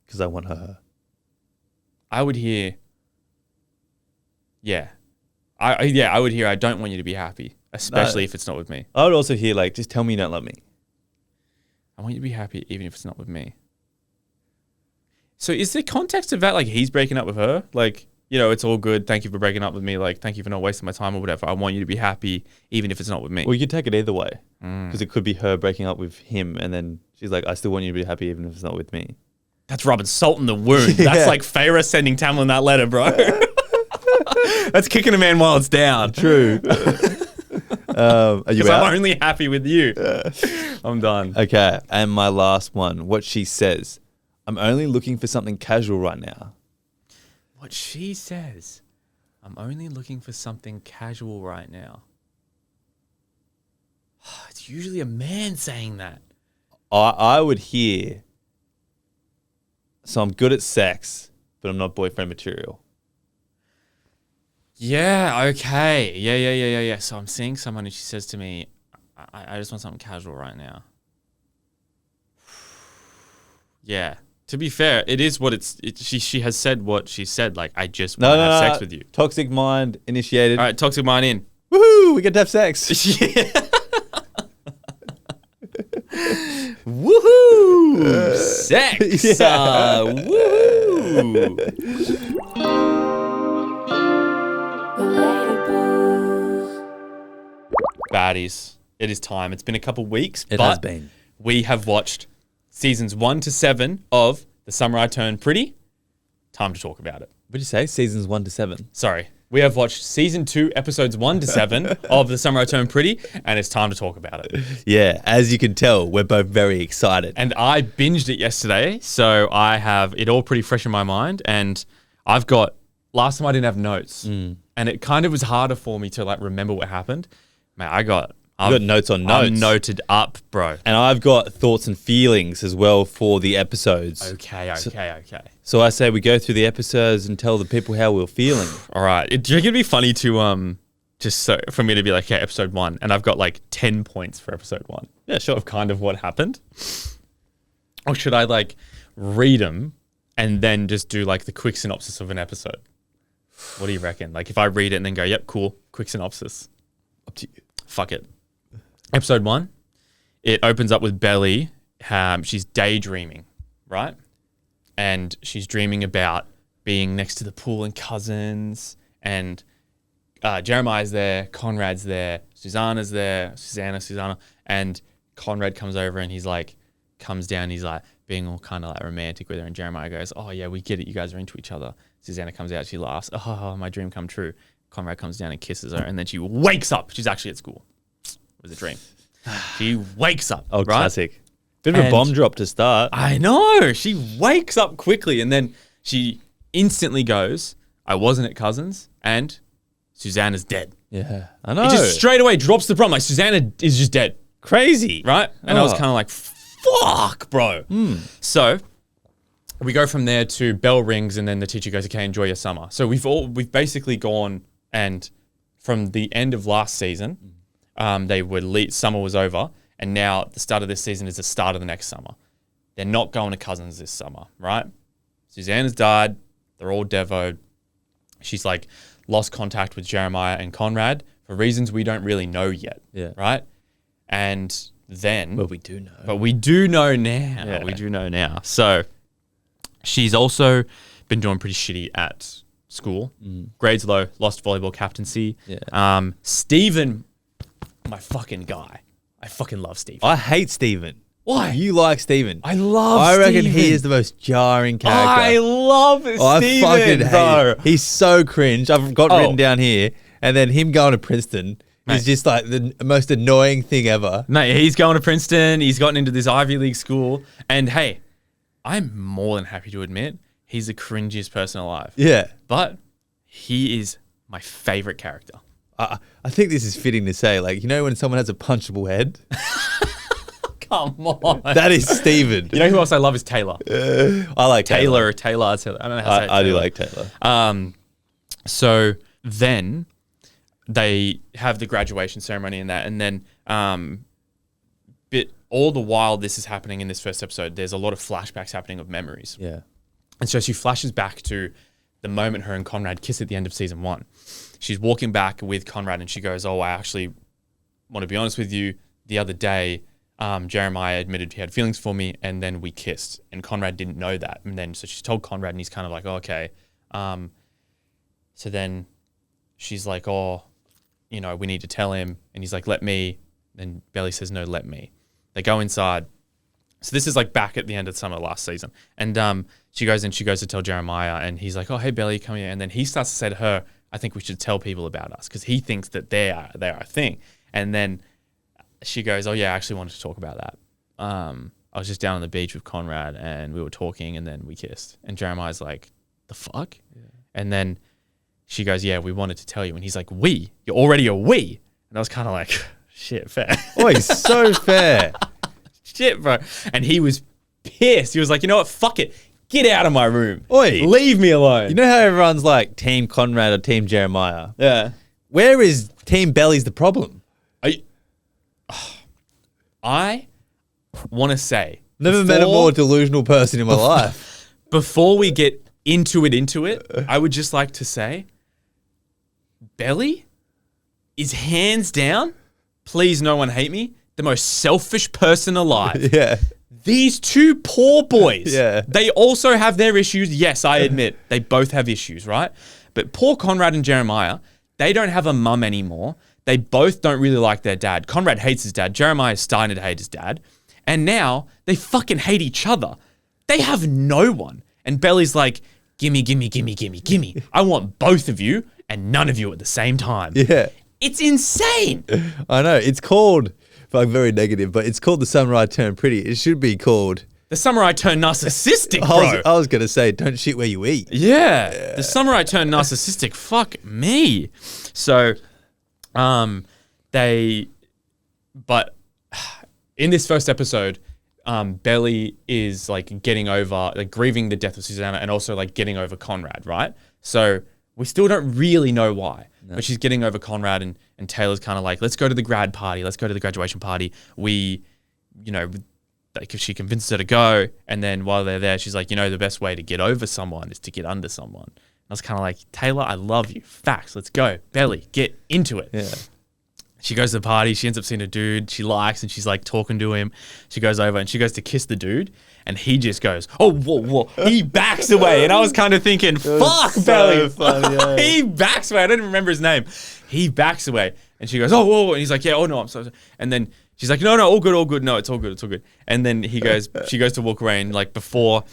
Because I want her. I would hear, yeah. I would hear, I don't want you to be happy, especially if it's not with me. I would also hear, like, just tell me you don't love me. I want you to be happy, even if it's not with me. So is the context of that, like, he's breaking up with her? Like, you know, it's all good. Thank you for breaking up with me. Like, thank you for not wasting my time or whatever. I want you to be happy, even if it's not with me. Well, you could take it either way. Because it could be her breaking up with him, and then she's like, I still want you to be happy, even if it's not with me. That's rubbing salt in the wound. That's like Farah sending Tamlin that letter, bro. That's kicking a man while it's down. True. Are you Because out? I'm only happy with you. I'm done. Okay, and my last one. What she says. I'm only looking for something casual right now. What she says. I'm only looking for something casual right now. It's usually a man saying that. I would hear, so I'm good at sex, but I'm not boyfriend material. Yeah, okay. Yeah. So I'm seeing someone and she says to me, I just want something casual right now. Yeah. To be fair, it is what she has said what she said. Like, I just want to have sex with you. Toxic mind initiated. All right, toxic mind in. Woohoo! We get to have sex. Woohoo! Sex! Yeah. Woohoo! Baddies. It is time. It's been a couple weeks, It but has been. we have watched seasons 1 to 7 of The Summer I Turned Pretty. Time to talk about it. What did you say? Seasons 1 to 7. Sorry. We have watched season 2, episodes 1 to 7 of The Summer I Turned Pretty, and it's time to talk about it. Yeah, as you can tell, we're both very excited. And I binged it yesterday, so I have it all pretty fresh in my mind. And I've got, last time I didn't have notes, and it kind of was harder for me to like remember what happened. Man, I've got notes on notes. I'm noted up, bro. And I've got thoughts and feelings as well for the episodes. Okay. So I say we go through the episodes and tell the people how we're feeling. All right. Do you think it'd be funny to just so for me to be like, okay, episode 1, and I've got like 10 points for episode 1. Yeah, sure. Of kind of what happened. Or should I like read them and then just do like the quick synopsis of an episode? What do you reckon? Like if I read it and then go, yep, cool, quick synopsis. Up to you. Fuck it. Episode 1, it opens up with Belly. She's daydreaming, right? And she's dreaming about being next to the pool and cousins. And Jeremiah's there, Conrad's there, Susanna's there, Susanna. And Conrad comes over and he's like, comes down, he's like being all kind of like romantic with her. And Jeremiah goes, oh yeah, we get it. You guys are into each other. Susanna comes out, she laughs. Oh, my dream come true. Conrad comes down and kisses her. And then she wakes up. She's actually at school. It was a dream. She wakes up. Oh, right? classic. Bit of a bomb drop to start. I know. She wakes up quickly and then she instantly goes, I wasn't at cousins and Susanna's dead. Yeah, I know. It just straight away drops the problem. Like Susanna is just dead. Crazy. Right? And I was kind of like, fuck, bro. So we go from there to bell rings and then the teacher goes, okay, enjoy your summer. So we've basically gone and from the end of last season, summer was over, and now the start of this season is the start of the next summer. They're not going to cousins this summer, right? Susanna's died. They're all devoed. She's like lost contact with Jeremiah and Conrad for reasons we don't really know yet. Yeah. Right? And then... But we do know. But we do know now. Yeah. We do know now. So she's also been doing pretty shitty at school. Grades low, lost volleyball captaincy. Yeah. Steven, my fucking guy. I fucking love Steven. I hate Steven. Why? You like Steven. I love I reckon Steven. he is the most jarring character. I love Steven, I fucking hate bro. it. He's so cringe. I've got written down here. And then him going to Princeton is just like the most annoying thing ever. Mate, he's going to Princeton. He's gotten into this Ivy League school. And hey, I'm more than happy to admit he's the cringiest person alive. Yeah. But he is my favorite character. I think this is fitting to say, like, you know when someone has a punchable head? Come on. That is Steven. You know who else I love is Taylor. I like Taylor. Taylor. I don't know how to say it. I do like Taylor. So then they have the graduation ceremony and that, and then but all the while this is happening in this first episode, there's a lot of flashbacks happening of memories. Yeah. And so she flashes back to the moment her and Conrad kiss at the end of season 1. She's walking back with Conrad and she goes, I actually want to be honest with you. The other day, Jeremiah admitted he had feelings for me and then we kissed. And Conrad didn't know that. And then so she's told Conrad and he's kind of like, okay. So then she's like, we need to tell him. And he's like, let me. And Belly says, no, let me. They go inside. So this is like back at the end of summer last season. And she goes to tell Jeremiah and he's like, oh, hey, Belly, come here. And then he starts to say to her, I think we should tell people about us because he thinks that they are a thing. And then she goes, oh, yeah, I actually wanted to talk about that. I was just down on the beach with Conrad and we were talking and then we kissed. And Jeremiah's like, the fuck? Yeah. And then she goes, yeah, we wanted to tell you. And he's like, we? You're already a we? And I was kind of like, shit, fair. Oh, he's so fair. Shit, bro. And he was pissed. He was like, you know what? Fuck it. Get out of my room. Oi. Leave me alone. You know how everyone's like Team Conrad or Team Jeremiah? Yeah. Where is Team Belly's the problem? I want to say. Never met a more delusional person in my life. Before we get into it, I would just like to say, Belly is hands down, please no one hate me, the most selfish person alive. Yeah. These two poor boys, Yeah. they also have their issues. Yes, I admit, they both have issues, right? But poor Conrad and Jeremiah, they don't have a mum anymore. They both don't really like their dad. Conrad hates his dad. Jeremiah is starting to hate his dad. And now they fucking hate each other. They have no one. And Belly's like, gimme. I want both of you and none of you at the same time. Yeah. It's insane. I know. It's called, like very negative, but it's called The Samurai Turned Pretty. It should be called The Samurai Turned Narcissistic, bro. I was going to say, don't shit where you eat. Yeah. The Samurai Turned Narcissistic. Fuck me. So, but in this first episode, Belly is like getting over, like grieving the death of Susanna and also like getting over Conrad, right? So we still don't really know why, but she's getting over Conrad and Taylor's kind of like, let's go to the grad party. Let's go to the graduation party. Like if she convinces her to go, and then while they're there, she's like, the best way to get over someone is to get under someone. I was kind of like, Taylor, I love you. Facts. Let's go. Belly, get into it. Yeah. She goes to the party. She ends up seeing a dude she likes and she's like talking to him. She goes over and she goes to kiss the dude and he just goes, oh, whoa. He backs away. And I was kind of thinking, fuck, so Belly. funny, yeah. He backs away. I don't even remember his name. He backs away. And she goes, oh, whoa. And he's like, yeah, oh, no, I'm sorry. And then she's like, no, all good. No, it's all good. And then she goes to walk away and like before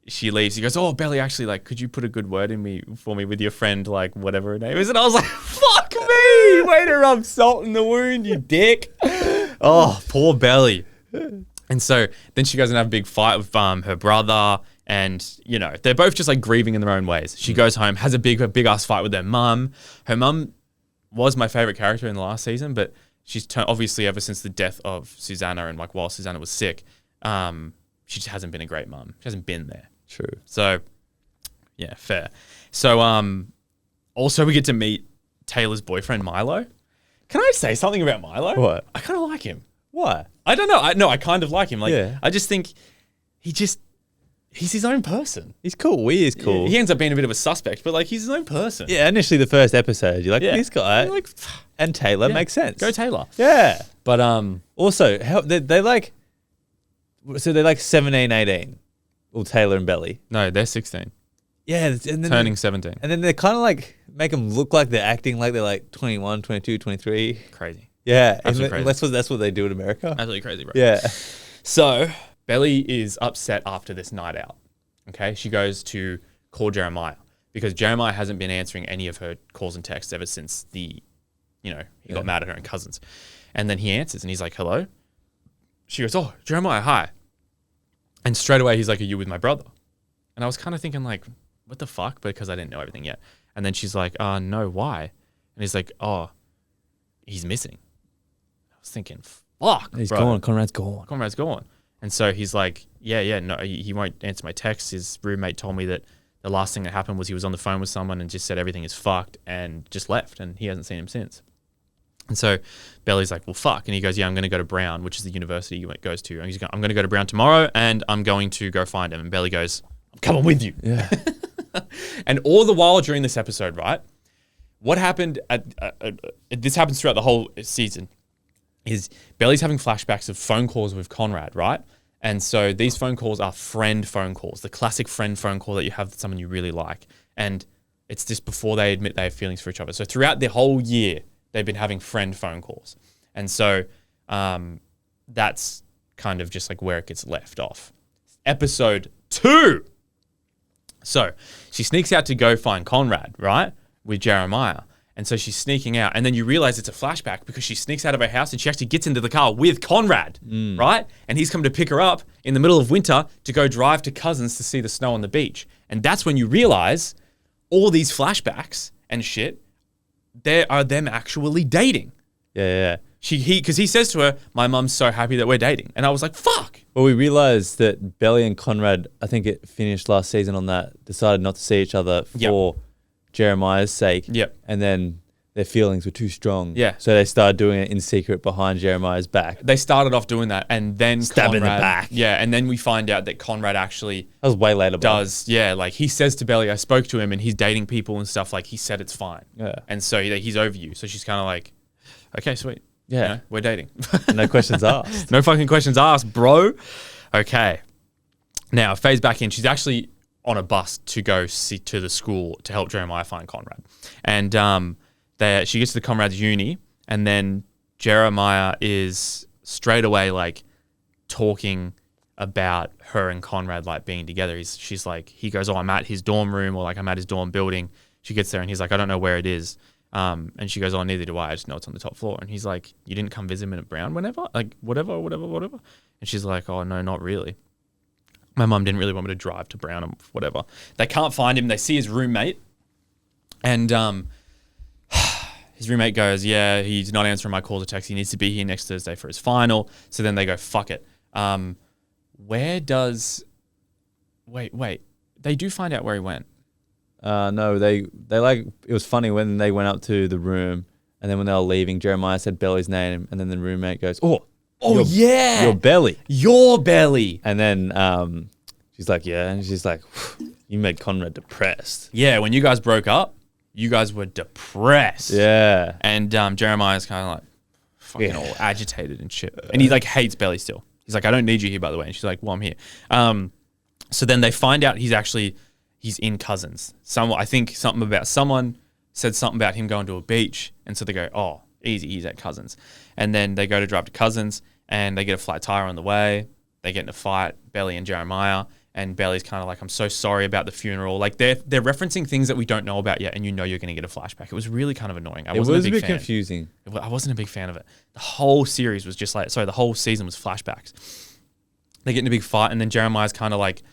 she leaves, he goes, oh, Belly, actually, like, could you put a good word for me with your friend, like, whatever her name is? And I was like, fuck me. Way to rub salt in the wound, you dick. Oh, poor Belly. And so then she goes and have a big fight with her brother. And, they're both just like grieving in their own ways. She goes home, has a big ass fight with her mum. Her mum was my favorite character in the last season, but she's obviously ever since the death of Susanna and like while Susanna was sick, she just hasn't been a great mum. She hasn't been there. True. So, yeah, fair. So, also we get to meet Taylor's boyfriend, Milo. Can I say something about Milo? What? I kind of like him. Why? I don't know. I kind of like him. Like, Yeah. I just think he's his own person. He's cool. He is cool. He ends up being a bit of a suspect, but like he's his own person. Yeah, initially the first episode, you're like, Yeah. this guy You're like, and Taylor yeah, makes sense. Go Taylor. Yeah. But Also, how they like, so they're like 17, 18. Well, Taylor and Belly. no, they're 16, Yeah. And then turning 17. And then they kind of like make them look like they're acting like they're like 21, 22, 23. Crazy. Yeah, Absolutely crazy. that's what they do in America. Absolutely crazy, bro. Yeah. So Belly is upset after this night out. Okay, she goes to call Jeremiah because Jeremiah hasn't been answering any of her calls and texts ever since he got mad at her and cousins. And then he answers and he's like, hello? She goes, oh, Jeremiah, hi. And straight away he's like, are you with my brother? And I was kind of thinking like, what the fuck? Because I didn't know everything yet. And then she's like, no, why? And he's like, oh, he's missing. I was thinking, fuck, He's bro. gone. Conrad's gone. Conrad's gone. And so he's like, no, he won't answer my texts. His roommate told me that the last thing that happened was he was on the phone with someone and just said everything is fucked and just left. And he hasn't seen him since. And so Belly's like, well, fuck. And he goes, yeah, I'm going to go to Brown, which is the university he goes to. And he's going, I'm going to go to Brown tomorrow and I'm going to go find him. And Belly goes, I'm coming with you. Yeah. And all the while during this episode, right, what happened this happens throughout the whole season, is Belly's having flashbacks of phone calls with Conrad, right? And so these phone calls are friend phone calls, the classic friend phone call that you have with someone you really like. And it's just before they admit they have feelings for each other. So throughout the whole year, they've been having friend phone calls. And so that's kind of just like where it gets left off. Episode 2. So she sneaks out to go find Conrad, right? With Jeremiah. And so she's sneaking out. And then you realize it's a flashback because she sneaks out of her house and she actually gets into the car with Conrad, right? And he's come to pick her up in the middle of winter to go drive to Cousins to see the snow on the beach. And that's when you realize all these flashbacks and shit, they are them actually dating. Yeah. Because he says to her, my mum's so happy that we're dating. And I was like, fuck. Well, we realized that Belly and Conrad, I think it finished last season on that, decided not to see each other for Jeremiah's sake. Yep. And then their feelings were too strong. Yeah. So they started doing it in secret behind Jeremiah's back. They started off doing that and then Stab in the Conrad, back. Yeah, and then we find out that Conrad actually That was way later. like he says to Belly, I spoke to him and he's dating people and stuff, like he said it's fine. Yeah. And so he's over you. So she's kind of like, okay, sweet. Yeah. You know, we're dating. No questions asked. No fucking questions asked, bro. Okay. Now, phase back in. She's actually on a bus to go to the school to help Jeremiah find Conrad. And she gets to the Conrad's uni, and then Jeremiah is straight away like talking about her and Conrad like being together. She's like, he goes, oh, I'm at his dorm room, or like I'm at his dorm building. She gets there and he's like, I don't know where it is. And she goes, oh, neither do I just know it's on the top floor. And he's like, you didn't come visit him at Brown whenever? Like, whatever. And she's like, oh, no, not really. My mum didn't really want me to drive to Brown or whatever. They can't find him. They see his roommate. And his roommate goes, yeah, he's not answering my calls or texts. He needs to be here next Thursday for his final. So then they go, fuck it. Wait. They do find out where he went. No, they like, it was funny when they went up to the room, and then when they were leaving, Jeremiah said Belly's name, and then the roommate goes, yeah, your belly. Your belly. And then she's like, yeah, and she's like, you made Conrad depressed. Yeah, when you guys broke up, you guys were depressed. Yeah. And Jeremiah's kind of like fucking all agitated and shit. And he like hates Belly still. He's like, I don't need you here, by the way. And she's like, well, I'm here. So then they find out he's in Cousins. Someone said something about him going to a beach. And so they go, oh, easy, he's at Cousins. And then they go to drive to Cousins and they get a flat tire on the way. They get in a fight, Belly and Jeremiah. And Belly's kind of like, I'm so sorry about the funeral. Like they're referencing things that we don't know about yet. And you know you're going to get a flashback. It was really kind of annoying. It was a bit confusing. I wasn't a big fan of it. The whole series was just like, the whole season was flashbacks. They get in a big fight. And then Jeremiah's kind of like,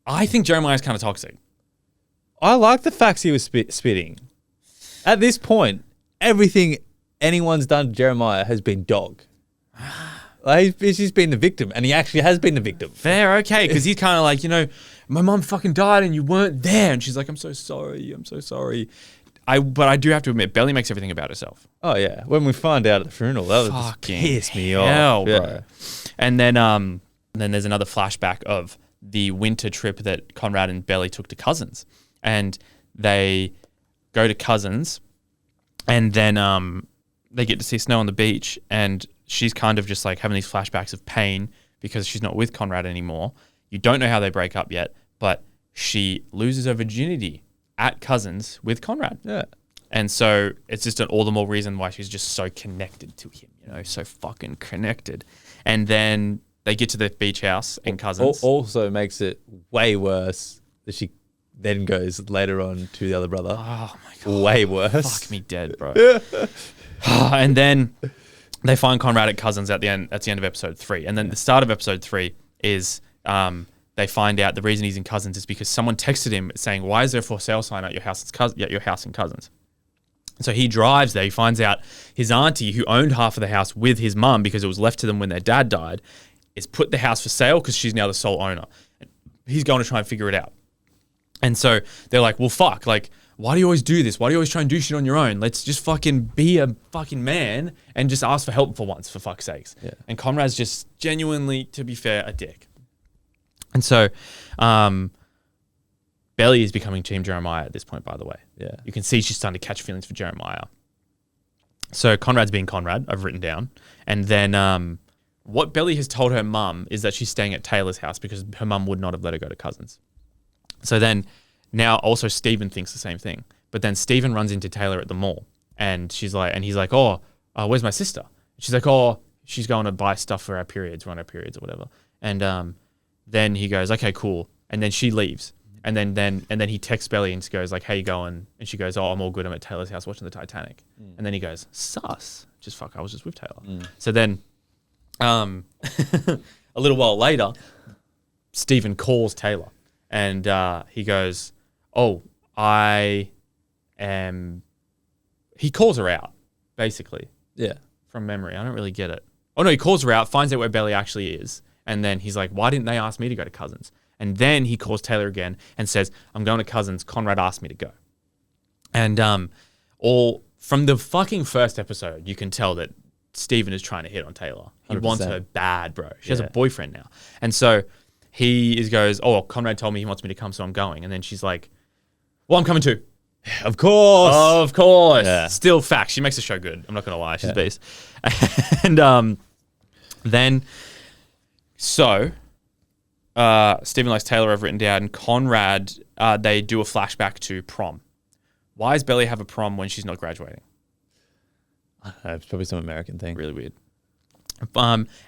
I think Jeremiah's kind of toxic. I like the facts he was spitting. At this point, everything anyone's done to Jeremiah has been dog. Like, he's just been the victim, and he actually has been the victim. Fair, okay, because he's kind of like, my mom fucking died and you weren't there. And she's like, I'm so sorry. But I do have to admit, Belly makes everything about herself. Oh, yeah. When we find out at the funeral, that was just pissed me off. Bro. Yeah. And then there's another flashback of the winter trip that Conrad and Belly took to Cousins. And they go to Cousins, and then they get to see snow on the beach, and she's kind of just like having these flashbacks of pain because she's not with Conrad anymore. You don't know how they break up yet, but she loses her virginity at Cousins with Conrad. Yeah. And so it's just all the more reason why she's just so connected to him, so fucking connected. And then they get to the beach house and cousins. Also makes it way worse that she then goes later on to the other brother. Oh my God. Way worse. Fuck me dead, bro. And then they find Conrad at cousins at the end of episode 3. And then the start of episode 3 is they find out the reason he's in cousins is because someone texted him saying, why is there a for sale sign at your house in cousins? So he drives there. He finds out his auntie, who owned half of the house with his mum because it was left to them when their dad died, is put the house for sale because she's now the sole owner. He's going to try and figure it out. And so they're like, well, fuck, like, why do you always do this? Why do you always try and do shit on your own? Let's just fucking be a fucking man and just ask for help for once, for fuck's sakes. Yeah. And Conrad's just genuinely, to be fair, a dick. And so Belly is becoming Team Jeremiah at this point, by the way. Yeah. You can see she's starting to catch feelings for Jeremiah. So Conrad's being Conrad, I've written down. And then what Belly has told her mum is that she's staying at Taylor's house because her mum would not have let her go to cousins. So then now also Stephen thinks the same thing. But then Stephen runs into Taylor at the mall and he's like, oh, where's my sister? She's like, oh, she's going to buy stuff for our periods, run our periods or whatever. And then he goes, okay, cool. And then she leaves. And then he texts Belly and goes like, how you going? And she goes, oh, I'm all good. I'm at Taylor's house watching the Titanic. And then he goes, sus. Just fuck, I was just with Taylor. So then a little while later, Stephen calls Taylor and he goes, oh, he calls her out, basically. Yeah. From memory. I don't really get it. Oh no, he calls her out, finds out where Belly actually is. And then he's like, why didn't they ask me to go to cousins? And then he calls Taylor again and says, I'm going to cousins. Conrad asked me to go. And all from the fucking first episode, you can tell that Stephen is trying to hit on Taylor. He 100%. wants her bad, bro. She has a boyfriend now. And so he goes, oh, Conrad told me he wants me to come, so I'm going. And then she's like, well, I'm coming too. Of course. Of course. Yeah. Still facts. She makes the show good. I'm not going to lie. She's a beast. And then, so Stephen likes Taylor, I've written down, and Conrad, they do a flashback to prom. Why does Belly have a prom when she's not graduating? I don't know, it's probably some American thing. Really weird.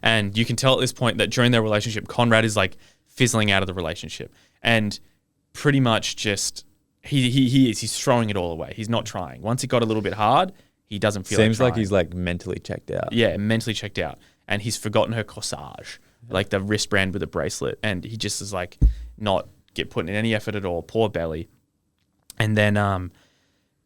And you can tell at this point that during their relationship, Conrad is like fizzling out of the relationship. And pretty much just, he's throwing it all away. He's not trying. Once it got a little bit hard, he doesn't feel Seems like like he's like mentally checked out. Yeah, mentally checked out. And he's forgotten her corsage, like the wristband with a bracelet. And he just is like not putting in any effort at all. Poor Belly. And then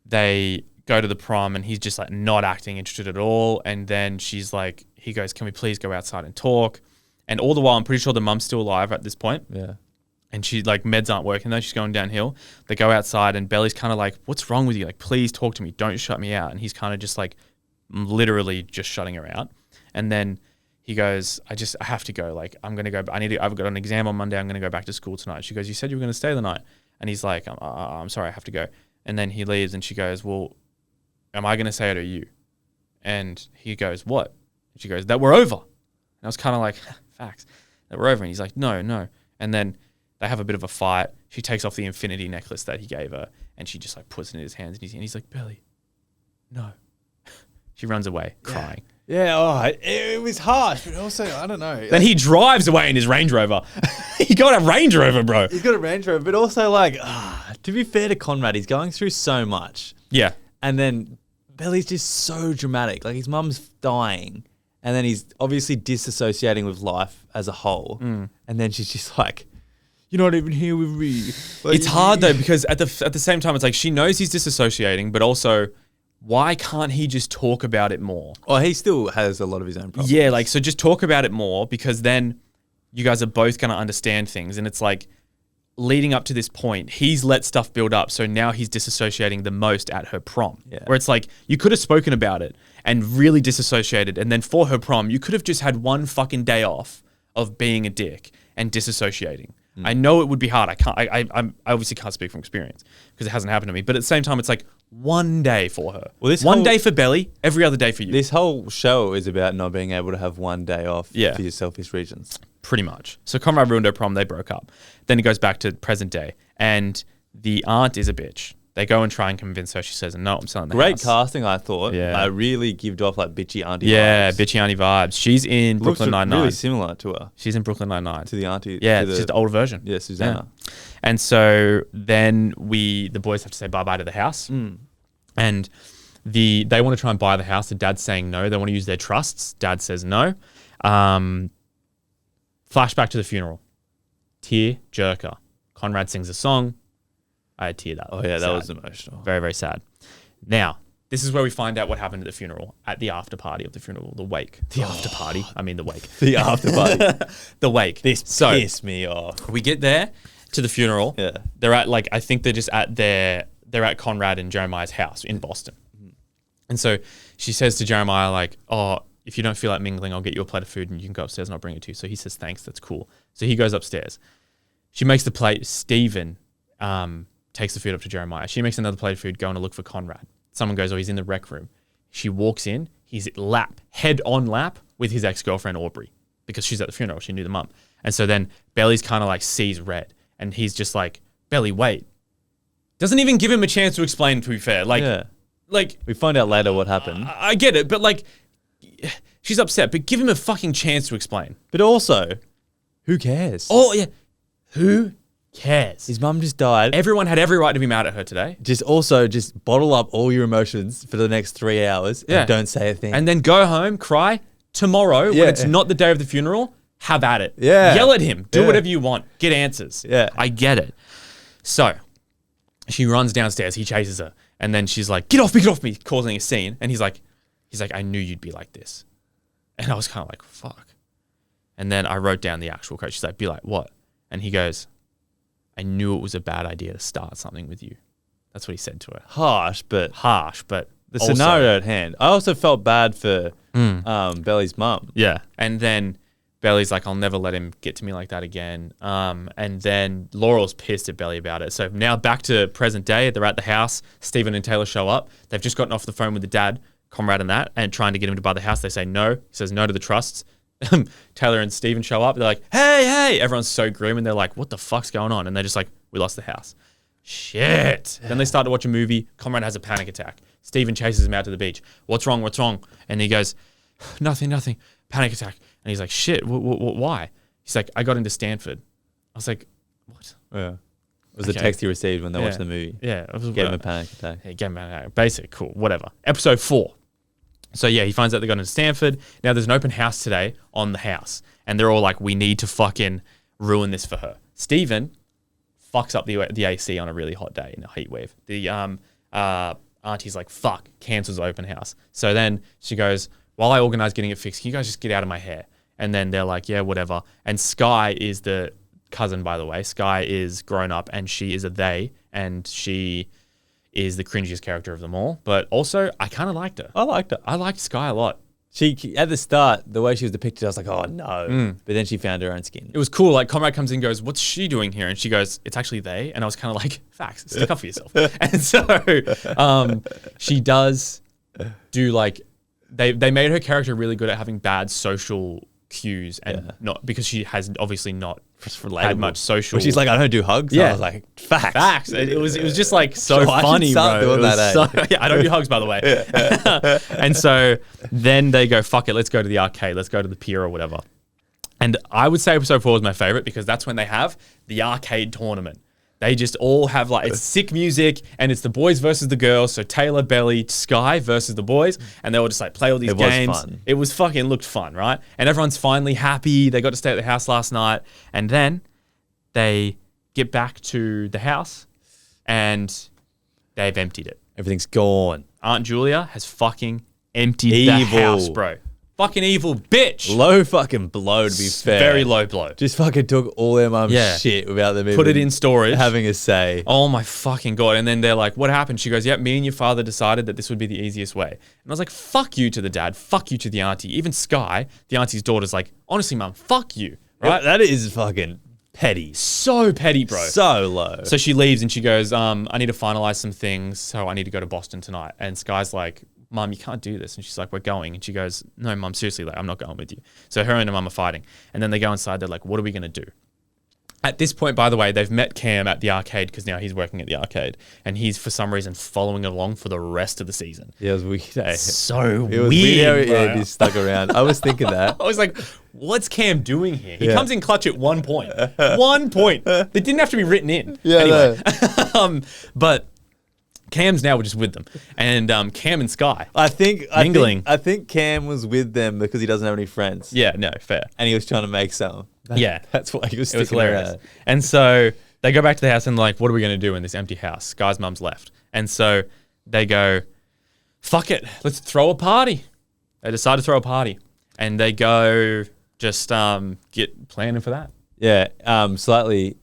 they go to the prom and he's just like not acting interested at all. And then she's like, he goes, can we please go outside and talk? And all the while, I'm pretty sure the mum's still alive at this point. Yeah. And she like meds aren't working though. She's going downhill. They go outside and Belly's kind of like, what's wrong with you? Like, please talk to me. Don't shut me out. And he's kind of just like literally just shutting her out. And then he goes, I have to go. Like, I'm going to go. I've got an exam on Monday. I'm going to go back to school tonight. She goes, you said you were going to stay the night. And he's like, I'm sorry, I have to go. And then he leaves and she goes, well, am I going to say it or you? And he goes, what? And she goes, that we're over. And I was kind of like, facts, that we're over. And he's like, no. And then they have a bit of a fight. She takes off the infinity necklace that he gave her and she just like puts it in his hands and he's like, Belly, no. She runs away crying. Yeah, it was harsh, but also, I don't know. Then he drives away in his Range Rover. He got a Range Rover, bro. He's got a Range Rover, but also like, to be fair to Conrad, he's going through so much. Yeah. And then Belly's just so dramatic. Like his mum's dying and then he's obviously disassociating with life as a whole. And then she's just like, you're not even here with me. Like, it's hard though, because at the same time, it's like she knows he's disassociating, but also why can't he just talk about it more? Oh, he still has a lot of his own problems. Yeah, like, so just talk about it more because then you guys are both going to understand things. And it's like leading up to this point, he's let stuff build up. So now he's disassociating the most at her prom. Yeah. Where it's like, you could have spoken about it and really disassociated. And then for her prom, you could have just had one fucking day off of being a dick and disassociating. I know it would be hard. I obviously can't speak from experience because it hasn't happened to me. But at the same time, it's like one day for her. Well, this one whole- day for Belly, every other day for you. This whole show is about not being able to have one day off for your selfish reasons. Pretty much. So Conrad ruined her prom. They broke up. Then it goes back to present day. And the aunt is a bitch. They go and try and convince her. She says, no, I'm selling the Great house. casting, I thought. Yeah. I really gived off like bitchy auntie Yeah, vibes. bitchy auntie vibes. She's in Looks Brooklyn Nine-Nine. really similar to her. She's in Brooklyn Nine-Nine. To the auntie. Yeah, to it's just the older version. Yeah, Susanna. And so then the boys have to say bye-bye to the house. And they want to try and buy the house. The dad's saying no. They want to use their trusts. Dad says no. Flashback to the funeral. Tear jerker. Conrad sings a song. I had teared up. Oh yeah, that Sad. was emotional. Very, very sad. Now, this is where we find out what happened at the funeral, at the after party of the funeral, the wake. The after party. I mean the wake. The after party. The wake. This pissed me off. We get there to the funeral. Yeah. They're at I think they're just they're at Conrad and Jeremiah's house in Boston. And so she says to Jeremiah, like, oh, if you don't feel like mingling, I'll get you a plate of food and you can go upstairs and I'll bring it to you. So he says, thanks, that's cool. So he goes upstairs. She makes the plate. Stephen takes the food up to Jeremiah. She makes another plate of food, going to look for Conrad. Someone goes, oh, he's in the rec room. She walks in. He's head on lap with his ex-girlfriend, Aubrey, because she's at the funeral. She knew the mum. And so then Belly's kind of like sees red and he's just like, Belly, wait. Doesn't even give him a chance to explain, to be fair. Like we find out later what happened. I get it, but like, she's upset, but give him a fucking chance to explain. But also, who cares? Oh, yeah. Who cares? His mum just died. Everyone had every right to be mad at her today. Just bottle up all your emotions for the next 3 hours and don't say a thing. And then go home, cry. Tomorrow, when it's not the day of the funeral, have at it. Yeah. Yell at him. Do whatever you want. Get answers. Yeah. I get it. So, she runs downstairs. He chases her. And then she's like, get off me, causing a scene. And he's like, I knew you'd be like this. And I was kind of like, fuck. And then I wrote down the actual quote. She's like, be like, what? And he goes, I knew it was a bad idea to start something with you. That's what he said to her. Harsh, but the also, scenario at hand. I also felt bad for Belly's mum. Yeah. And then Belly's like, I'll never let him get to me like that again. And then Laurel's pissed at Belly about it. So now back to present day. They're at the house. Stephen and Taylor show up. They've just gotten off the phone with the dad, Conrad and trying to get him to buy the house. They say no. He says no to the trusts. Taylor and Stephen show up. They're like, hey. Everyone's so grim. And they're like, what the fuck's going on? And they're just like, we lost the house. Shit. Then they start to watch a movie. Conrad has a panic attack. Stephen chases him out to the beach. What's wrong? And he goes, nothing. Panic attack. And he's like, shit, why? He's like, I got into Stanford. I was like, what? Yeah. It was the text he received when they watched the movie. Yeah. Gave him a panic attack. Yeah, gave him a panic attack. Basic, cool, whatever. Episode 4. So yeah, he finds out they got into Stanford. Now there's an open house today on the house. And they're all like, we need to fucking ruin this for her. Stephen fucks up the AC on a really hot day in a heat wave. The auntie's like, fuck, cancels the open house. So then she goes, while I organize getting it fixed, can you guys just get out of my hair? And then they're like, yeah, whatever. And Sky is the cousin, by the way. Sky is grown up and she is a they. And she is the cringiest character of them all. But also, I kind of liked her. I liked her. I liked Sky a lot. She, at the start, the way she was depicted, I was like, oh no. But then she found her own skin. It was cool. Like, Conrad comes in and goes, what's she doing here? And she goes, it's actually they. And I was kind of like, facts, stick up for yourself. And so she does do like, they made her character really good at having bad social cues and not, because she has obviously not had much social. But she's like, I don't do hugs. Yeah. I was like, facts. Facts. It was just like so I should funny, start bro. doing that, Yeah, I don't do hugs, by the way. And so then they go, fuck it, let's go to the arcade. Let's go to the pier or whatever. And I would say episode 4 is my favorite because that's when they have the arcade tournament. They just all have like, it's sick music and it's the boys versus the girls. So Taylor, Belly, Sky versus the boys. And they all just like play all these games. Was fun. It was fucking looked fun, right? And everyone's finally happy. They got to stay at the house last night. And then they get back to the house and they've emptied it. Everything's gone. Aunt Julia has fucking emptied the house, bro. Fucking evil bitch. Low fucking blow, to be fair. Very low blow. Just fucking took all their mum's shit without them Put it even in storage. having a say. Oh my fucking God. And then they're like, what happened? She goes, yep, me and your father decided that this would be the easiest way. And I was like, fuck you to the dad. Fuck you to the auntie. Even Sky, the auntie's daughter's like, honestly, mum, fuck you. Right? That is fucking petty. So petty, bro. So low. So she leaves and she goes, I need to finalize some things. So I need to go to Boston tonight. And Sky's like, Mum, you can't do this. And she's like, we're going. And she goes, no, Mum, seriously, like, I'm not going with you. So her and her mum are fighting. And then they go inside. They're like, what are we going to do? At this point, by the way, they've met Cam at the arcade because now he's working at the arcade, and he's for some reason following along for the rest of the season. Yeah, it was weird. Eh? So It was weird, bro. Yeah, he stuck around. I was thinking that. I was like, what's Cam doing here? He Yeah. comes in clutch at 1 point. 1 point. That didn't have to be written in. Yeah, anyway. But Cam's now just with them. And Cam and Sky. Mingling. I think Cam was with them because he doesn't have any friends. Yeah, no, fair. And he was trying to make some. Yeah. That's why he was It was sticking hilarious. around. And so they go back to the house and like, what are we going to do in this empty house? Sky's mum's left. And so they go, fuck it, let's throw a party. They decide to throw a party. And they go just get planning for that. Yeah, slightly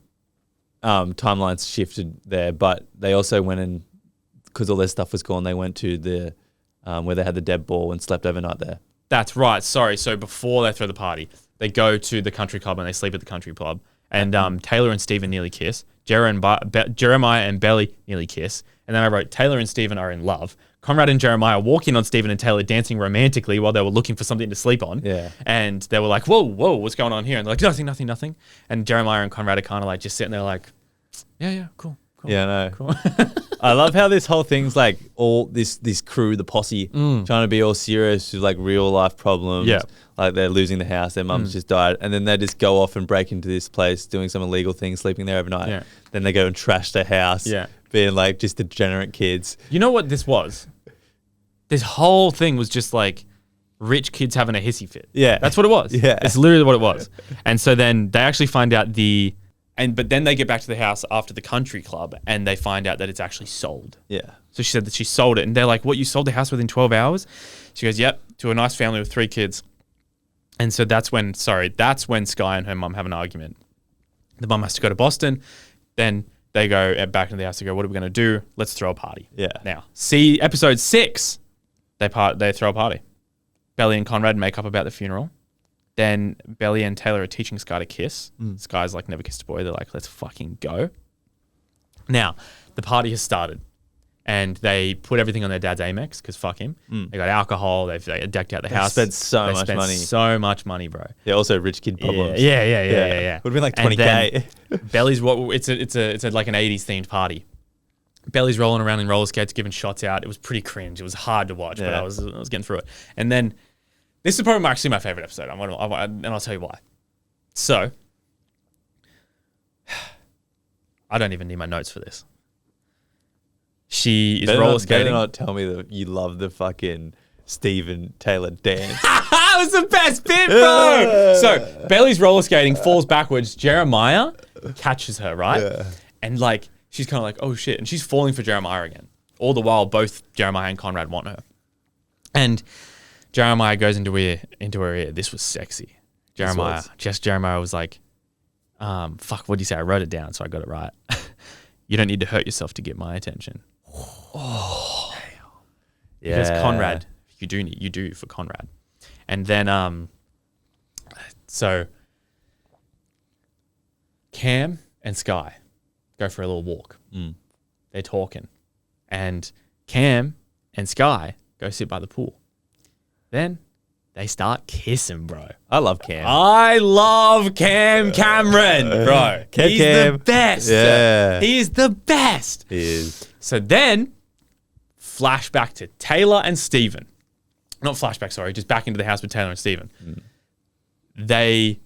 timelines shifted there, but they also went in, because all their stuff was gone, they went to the where they had the dead ball and slept overnight there. That's right. Sorry. So before they throw the party, they go to the country club and they sleep at the country club. And Taylor and Stephen nearly kiss. Jeremiah and Belly nearly kiss. And then I wrote, Taylor and Stephen are in love. Conrad and Jeremiah walk in on Stephen and Taylor dancing romantically while they were looking for something to sleep on. Yeah. And they were like, whoa, what's going on here? And they're like, nothing. And Jeremiah and Conrad are kind of like just sitting there like, yeah, cool. Yeah, I know. Cool. I love how this whole thing's like all this crew, the posse, trying to be all serious with like real life problems. Yeah. Like they're losing the house, their mum's just died, and then they just go off and break into this place doing some illegal thing, sleeping there overnight. Yeah. Then they go and trash their house. Yeah. Being like just degenerate kids. You know what this was? This whole thing was just like rich kids having a hissy fit. Yeah. That's what it was. Yeah. It's literally what it was. And so then they actually find out but then they get back to the house after the country club and they find out that it's actually sold. Yeah. So she said that she sold it and they're like, what, you sold the house within 12 hours? She goes, yep, to a nice family with 3 kids. And so that's when Sky and her mum have an argument. The mum has to go to Boston. Then they go back into the house to go, what are we going to do? Let's throw a party. Yeah. Now, see episode 6, they throw a party. Belly and Conrad make up about the funeral. Then Belly and Taylor are teaching Sky to kiss. Sky's like, never kissed a boy. They're like, let's fucking go. Now, the party has started. And they put everything on their dad's Amex because fuck him. They got alcohol. They decked out the house. Spent so much money. So much money, bro. Yeah. Also, rich kid problems. Yeah. Would have been like And 20K. then Belly's it's like an 80s themed party. Belly's rolling around in roller skates, giving shots out. It was pretty cringe. It was hard to watch, but I was getting through it. And then this is probably actually my favorite episode. And I'll tell you why. So I don't even need my notes for this. She is roller skating. Better not tell me that you love the fucking Stephen Taylor dance. That was the best bit, bro. So Belly's roller skating, falls backwards. Jeremiah catches her, right? Yeah. And like she's kind of like, oh shit, and she's falling for Jeremiah again. All the while, both Jeremiah and Conrad want her. And Jeremiah goes into her ear. This was sexy. Jeremiah was like, fuck, what'd you say? I wrote it down, so I got it right. You don't need to hurt yourself to get my attention. Oh, yeah. Because Conrad, you do for Conrad. And then, so Cam and Sky go for a little walk. They're talking. And Cam and Sky go sit by the pool. Then they start kissing, bro. I love Cam. I love Cam Cameron, bro. He's Cam. the best. Yeah. He is the best. He is. So then, flashback to Taylor and Stephen. Not flashback, sorry, just back into the house with Taylor and Stephen. They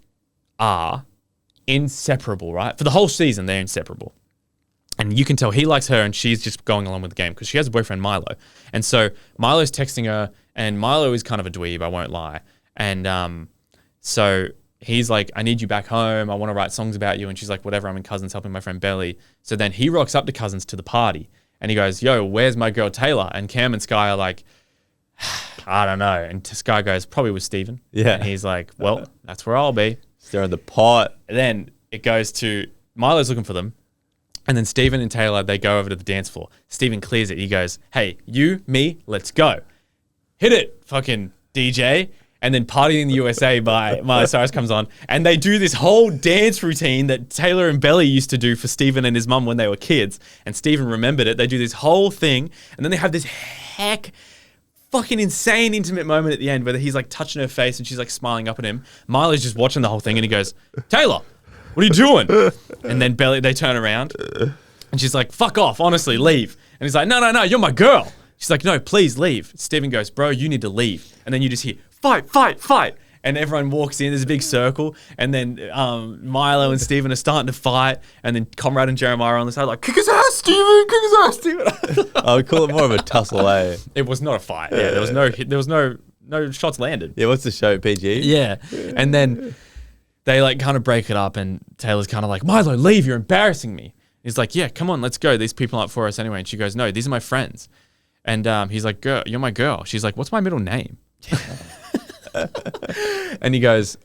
are inseparable, right? For the whole season, they're inseparable. And you can tell he likes her and she's just going along with the game because she has a boyfriend, Milo. And so Milo's texting her and Milo is kind of a dweeb, I won't lie. And so he's like, I need you back home. I want to write songs about you. And she's like, whatever, I'm in Cousins helping my friend Belly. So then he rocks up to Cousins to the party and he goes, yo, where's my girl Taylor? And Cam and Sky are like, I don't know. And Sky goes, probably with Stephen. Yeah. And he's like, well, that's where I'll be. Stirring the pot. And then it goes to Milo's looking for them. And then Stephen and Taylor, they go over to the dance floor. Stephen clears it. He goes, hey, you, me, let's go. Hit it, fucking DJ. And then Party in the USA by Miley Cyrus comes on. And they do this whole dance routine that Taylor and Belly used to do for Stephen and his mum when they were kids. And Stephen remembered it. They do this whole thing. And then they have this fucking insane intimate moment at the end where he's like touching her face and she's like smiling up at him. Miley's just watching the whole thing and he goes, Taylor, What are you doing? And then they turn around and she's like, fuck off, honestly, leave. And he's like, no, you're my girl. She's like, no, please leave. Stephen goes, bro, you need to leave. And then you just hear, fight. And everyone walks in, there's a big circle. And then Milo and Stephen are starting to fight. And then Conrad and Jeremiah are on the side like, kick his ass, Stephen. I would call it more of a tussle, eh? It was not a fight. Yeah, there was no shots landed. Yeah, what's the show, PG? Yeah. And then they like kind of break it up and Taylor's kind of like, Milo, leave, you're embarrassing me. He's like, yeah, come on, let's go. These people aren't for us anyway. And she goes, no, these are my friends. And he's like, girl, you're my girl. She's like, what's my middle name? And he goes,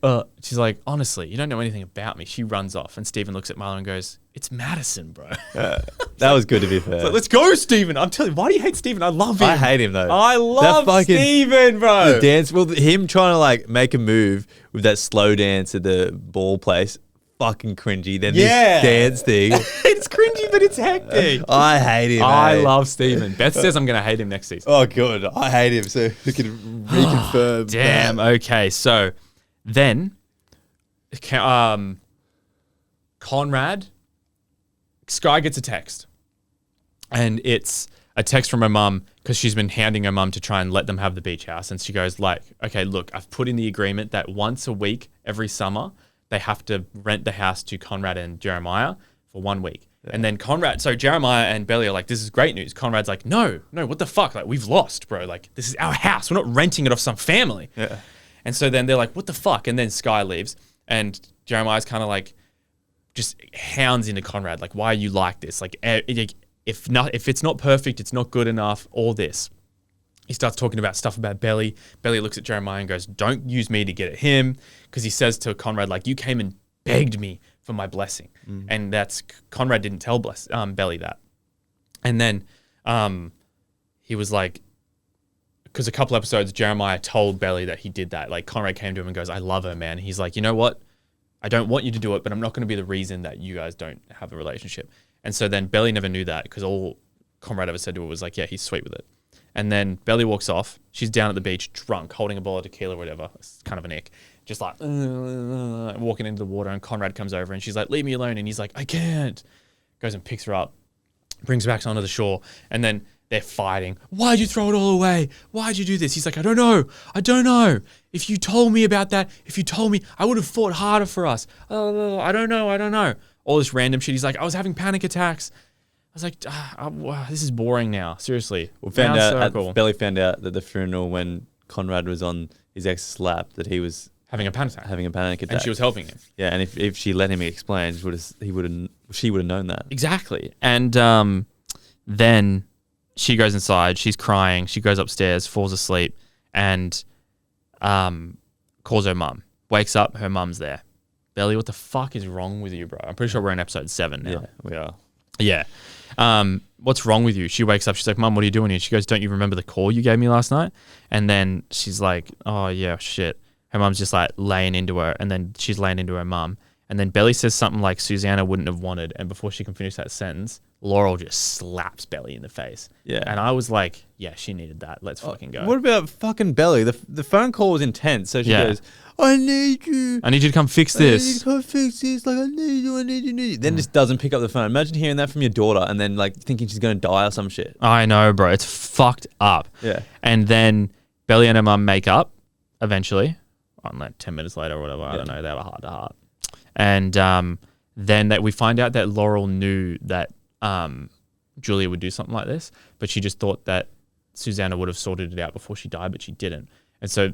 she's like, honestly, you don't know anything about me. She runs off and Stephen looks at Milo and goes, it's Madison, bro. That was good to be fair. Like, let's go, Stephen. I'm telling you, why do you hate Stephen? I love him. I hate him though. I love Stephen, bro. The dance, well, him trying to like make a move with that slow dance at the ball place, fucking cringy. Then this dance thing. It's cringy, but it's hectic. I hate him. I love Stephen. Beth says I'm going to hate him next season. Oh, good. I hate him, so we can reconfirm. Damn. that. Okay, so then Conrad, Sky gets a text. And it's a text from her mum because she's been hounding her mum to try and let them have the beach house. And she goes like, okay, look, I've put in the agreement that once a week, every summer, they have to rent the house to Conrad and Jeremiah for 1 week. Yeah. And then so Jeremiah and Baddie are like, this is great news. Conrad's like, no, what the fuck? Like, we've lost, bro. Like, this is our house. We're not renting it off some family. Yeah. And so then they're like, what the fuck? And then Sky leaves and Jeremiah's kind of like, just hounds into Conrad. Like, why are you like this? Like, if it's not perfect, it's not good enough, all this. He starts talking about stuff about Baddie. Baddie looks at Jeremiah and goes, don't use me to get at him. Because he says to Conrad, like, you came and begged me for my blessing. And that's, Conrad didn't tell Baddie that. And then he was like, because a couple episodes, Jeremiah told Baddie that he did that. Like, Conrad came to him and goes, I love her, man. And he's like, you know what? I don't want you to do it, but I'm not going to be the reason that you guys don't have a relationship. And so then Baddie never knew that because all Conrad ever said to her was like, yeah, he's sweet with it. And then Baddie walks off. She's down at the beach, drunk, holding a bottle of tequila or whatever. It's kind of an ick. Just like, walking into the water. And Conrad comes over and she's like, leave me alone. And he's like, I can't. Goes and picks her up, brings her back onto the shore. And then they're fighting. Why'd you throw it all away? Why'd you do this? He's like, I don't know. If you told me about that, I would have fought harder for us. I don't know. All this random shit. He's like, I was having panic attacks. I was like, this is boring now. Seriously. Baddie found out that the funeral when Conrad was on his ex's lap that he was having a panic attack. And she was helping him. Yeah, and if she let him explain, she would have known that. Exactly. And then she goes inside. She's crying. She goes upstairs, falls asleep, and calls her mum. Wakes up. Her mum's there. Baddie, what the fuck is wrong with you, bro? I'm pretty sure we're in episode 7 now. Yeah, we are. Yeah. What's wrong with you? She wakes up. She's like, Mum, what are you doing here? She goes, don't you remember the call you gave me last night? And then she's like, oh, yeah, shit. Her mum's just like laying into her. And then she's laying into her mum. And then Baddie says something like Susanna wouldn't have wanted. And before she can finish that sentence, Laurel just slaps Baddie in the face. Yeah. And I was like, yeah, she needed that. Let's fucking go. What about fucking Baddie? The phone call was intense. So she goes, I need you to come fix this. I need you to come fix this. Like, I need you. Then just doesn't pick up the phone. Imagine hearing that from your daughter and then like thinking she's going to die or some shit. I know, bro. It's fucked up. Yeah. And then Baddie and her mum make up eventually. Like 10 minutes later or whatever. I don't know. They were heart to heart. And then we find out that Laurel knew that Julia would do something like this, but she just thought that Susanna would have sorted it out before she died, but she didn't. And so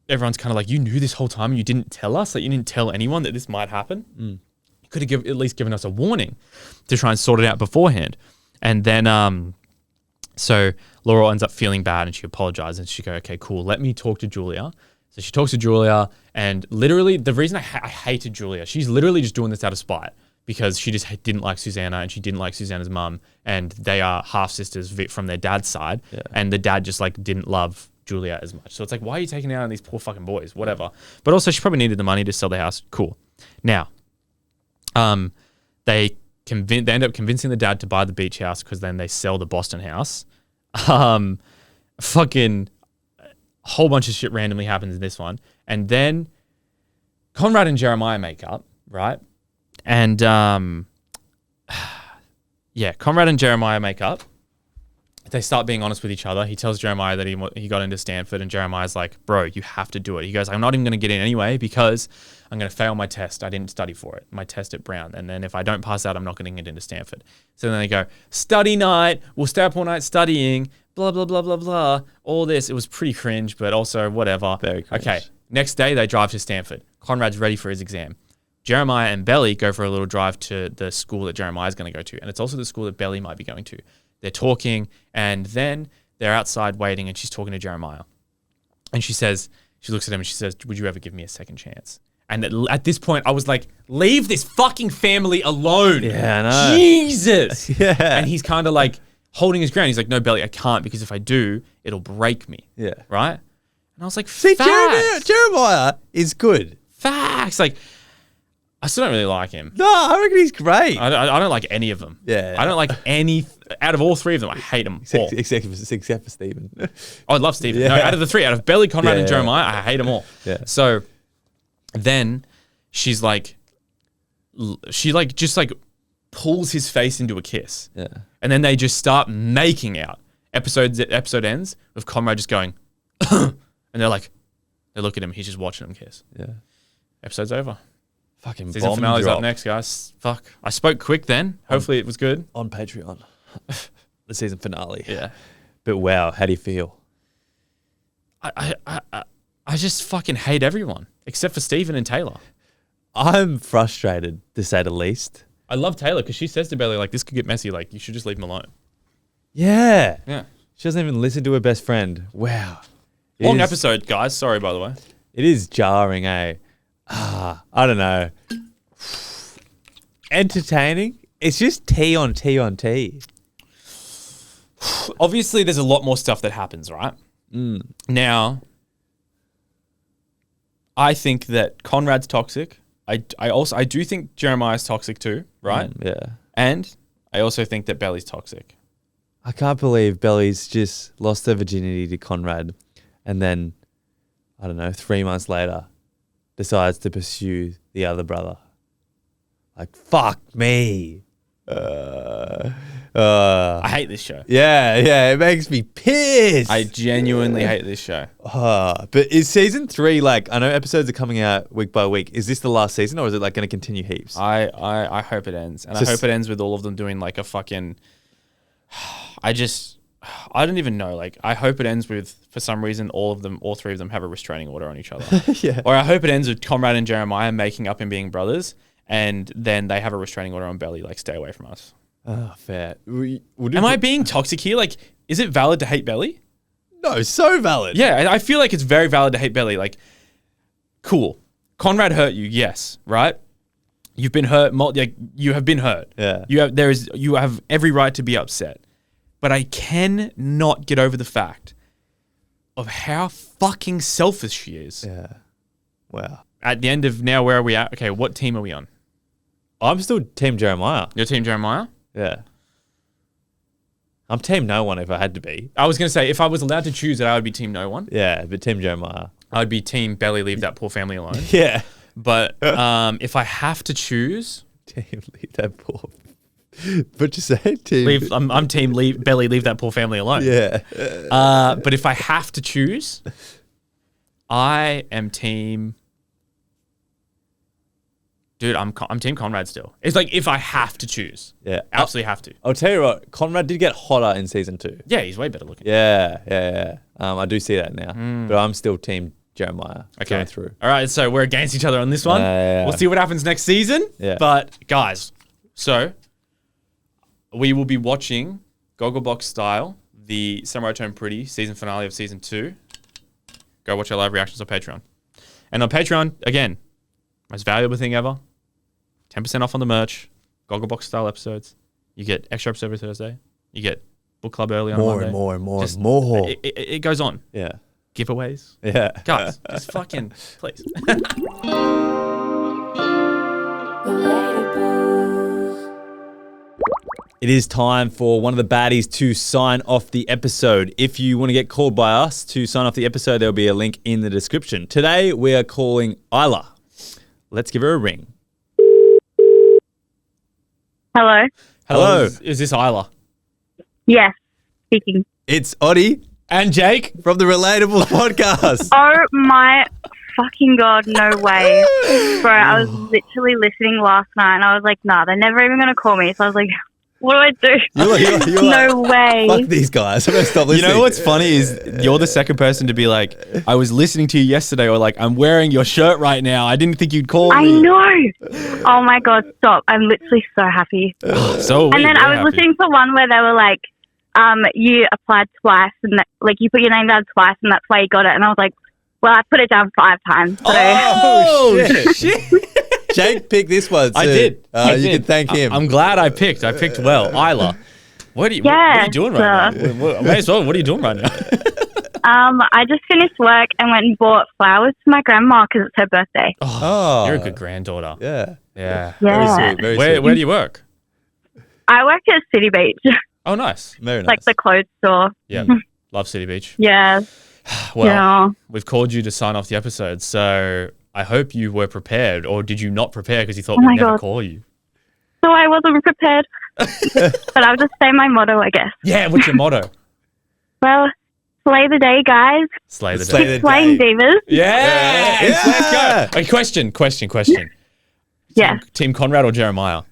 everyone's kind of like, you knew this whole time and you didn't tell us? Like, you didn't tell anyone that this might happen? You could have at least given us a warning to try and sort it out beforehand. And then so Laurel ends up feeling bad and she apologizes and she goes, okay, cool, let me talk to Julia. So she talks to Julia, and literally the reason I hated Julia, she's literally just doing this out of spite because she just didn't like Susanna and she didn't like Susanna's mum, and they are half sisters from their dad's side, and the dad just like didn't love Julia as much. So it's like, why are you taking it out on these poor fucking boys? Whatever. But also she probably needed the money to sell the house. Cool. Now, they end up convincing the dad to buy the beach house because then they sell the Boston house. Fucking whole bunch of shit randomly happens in this one. And then Conrad and Jeremiah make up, right? And yeah, Conrad and Jeremiah make up. They start being honest with each other. He tells Jeremiah that he got into Stanford, and Jeremiah's like, bro, you have to do it. He goes, I'm not even going to get in anyway because I'm going to fail my test. I didn't study for it, my test at Brown. And then if I don't pass that, I'm not going to get into Stanford. So then they go, study night. We'll stay up all night studying, blah, blah, blah, blah, blah. All this. It was pretty cringe, but also whatever. Very cringe. Okay. Next day, they drive to Stanford. Conrad's ready for his exam. Jeremiah and Belly go for a little drive to the school that Jeremiah's going to go to. And it's also the school that Belly might be going to. They're talking, and then they're outside waiting, and she's talking to Jeremiah. And she looks at him and she says, would you ever give me a second chance? And at this point, I was like, leave this fucking family alone. Yeah, I know. Jesus. Yeah. And he's kind of like holding his ground. He's like, no, Belly, I can't, because if I do, it'll break me. Yeah. Right? And I was like, See, facts. Jeremiah is good. Facts. Like, I still don't really like him. No, I reckon he's great. I don't like any of them. Yeah. I don't like any. Out of all three of them, I hate them all. Except for Stephen. I love Stephen. Yeah. No, out of the three, out of Belly, Conrad, Yeah, and yeah. Jeremiah, I hate them all. Yeah. So then she's like, just pulls his face into a kiss. Yeah. And then they just start making out. Episode ends with Conrad just going, and they look at him. He's just watching them kiss. Yeah. Episode's over. Fucking Season bomb finale's drop up next, guys. Fuck. I spoke quick then. Hopefully it was good. on Patreon. The season finale. Yeah. But wow, how do you feel? I just fucking hate everyone except for Stephen and Taylor. I'm frustrated, to say the least. I love Taylor because she says to Belly, like, this could get messy. Like, you should just leave him alone. Yeah. Yeah. She doesn't even listen to her best friend. Wow. It Long is- episode, guys. Sorry, by the way. It is jarring, eh? I don't know. Entertaining? It's just tea on tea on tea. Obviously, there's a lot more stuff that happens, right? Now, I think that Conrad's toxic. I do think Jeremiah's toxic too, right? Yeah. And I also think that Belly's toxic. I can't believe Belly's just lost her virginity to Conrad and then, I don't know, 3 months later decides to pursue the other brother. Like, fuck me. I hate this show. Yeah, it makes me pissed. I genuinely hate this show. But is season 3, like, I know episodes are coming out week by week. Is this the last season or is it like going to continue heaps? I hope it ends. And I hope it ends with all of them doing like a fucking... I don't even know. Like, I hope it ends with, for some reason, all 3 of them have a restraining order on each other. Yeah. Or I hope it ends with Conrad and Jeremiah making up and being brothers, and then they have a restraining order on Belly, like, stay away from us. Oh, fair. Am I being toxic here? Like, is it valid to hate Belly? No, so valid. Yeah, I feel like it's very valid to hate Belly. Like, cool. Conrad hurt you, yes, right? You've been hurt. You have been hurt. Yeah. You have every right to be upset. But I cannot get over the fact of how fucking selfish she is. Yeah. Wow. At the end of now, where are we at? Okay, what team are we on? I'm still Team Jeremiah. Your team Jeremiah? Yeah. I'm Team No One if I had to be. I was going to say, if I was allowed to choose it, I would be team No One. Yeah, but Team Jeremiah. I'd be team Belly, leave that poor family alone. Yeah. But if I have to choose... Team leave that poor... What'd you say? Team... I'm team Belly, leave that poor family alone. Yeah. But if I have to choose, I am team... Dude, I'm team Conrad still. It's like if I have to choose. Yeah. Absolutely have to. I'll tell you what, Conrad did get hotter in season 2. Yeah, he's way better looking. Yeah. I do see that now. But I'm still Team Jeremiah going through. All right, so we're against each other on this one. Yeah. We'll see what happens next season. Yeah. But guys, so we will be watching Gogglebox style the Samurai Tone Pretty season finale of season 2. Go watch our live reactions on Patreon. And on Patreon, again, most valuable thing ever. 10% off on the merch. Gogglebox style episodes. You get extra episodes every Thursday. You get book club early on Monday. More. More. It goes on. Yeah. Giveaways. Yeah. Guys, just fucking please. It is time for one of the baddies to sign off the episode. If you want to get called by us to sign off the episode, there'll be a link in the description. Today, we are calling Isla. Let's give her a ring. Hello? Hello. Is this Isla? Yes, speaking. It's Oddie And Jake? from the Relatable podcast. Oh my fucking God, no way. Bro, I was literally listening last night and I was like, nah, they're never even going to call me. So I was like, what do I do? You're No like, way. fuck these guys. I'm going to stop listening. You know what's funny is you're the second person to be like, I was listening to you yesterday, or like, I'm wearing your shirt right now. I didn't think you'd call I me. know. Oh my God, stop. I'm literally so happy. So And then I was listening to one where they were like, you applied twice and like you put your name down twice and that's why you got it. And I was like, well, I put it down 5 times. So. Oh, shit. Jake picked this one too. I did. You can thank him. I'm glad I picked. I picked well. Isla, what are you doing right now? What are you doing right now? I just finished work and went and bought flowers for my grandma because it's her birthday. Oh. You're a good granddaughter. Yeah. Yeah. Very Yeah. sweet. Very sweet. Where do you work? I work at City Beach, Oh, nice. Very nice. like the clothes store. Yeah. Love City Beach. Yeah. Well, Yeah. we've called you to sign off the episode, so I hope you were prepared, or did you not prepare because you thought Oh we'd my never God. call you? So I wasn't prepared. But I'll just say my motto, I guess. Yeah, what's your motto? Well, slay the day, guys. Slay the Slay day. the Slaying day. divas. Yeah, Yeah. let's go. A question. Yeah. Team Conrad or Jeremiah?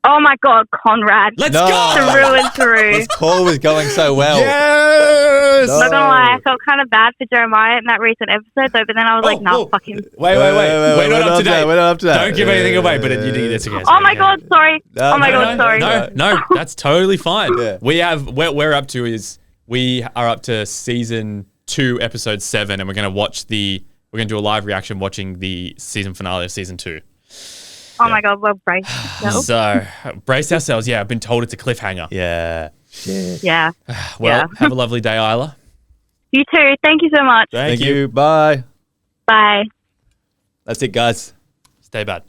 Oh my God, Conrad. Let's No. go. Through and through. This call was going so well. Yes. No. Not gonna lie, I felt kind of bad for Jeremiah in that recent episode, though. But then I was like, nah, fuck him. Wait. We're not up to date. We're not up to date. Don't give anything away, but it's okay. Oh my God, sorry. No, Oh my no, God, sorry. No, that's totally fine. Yeah. We're up to is we are up to season 2, episode 7, and we're gonna do a live reaction watching the season finale of season 2. Oh my God, well, brace yourself. So brace ourselves. Yeah, I've been told it's a cliffhanger. Yeah. Yeah. Well, Yeah. have a lovely day, Isla. You too. Thank you so much. Thank you. Bye. Bye. That's it, guys. Stay bad.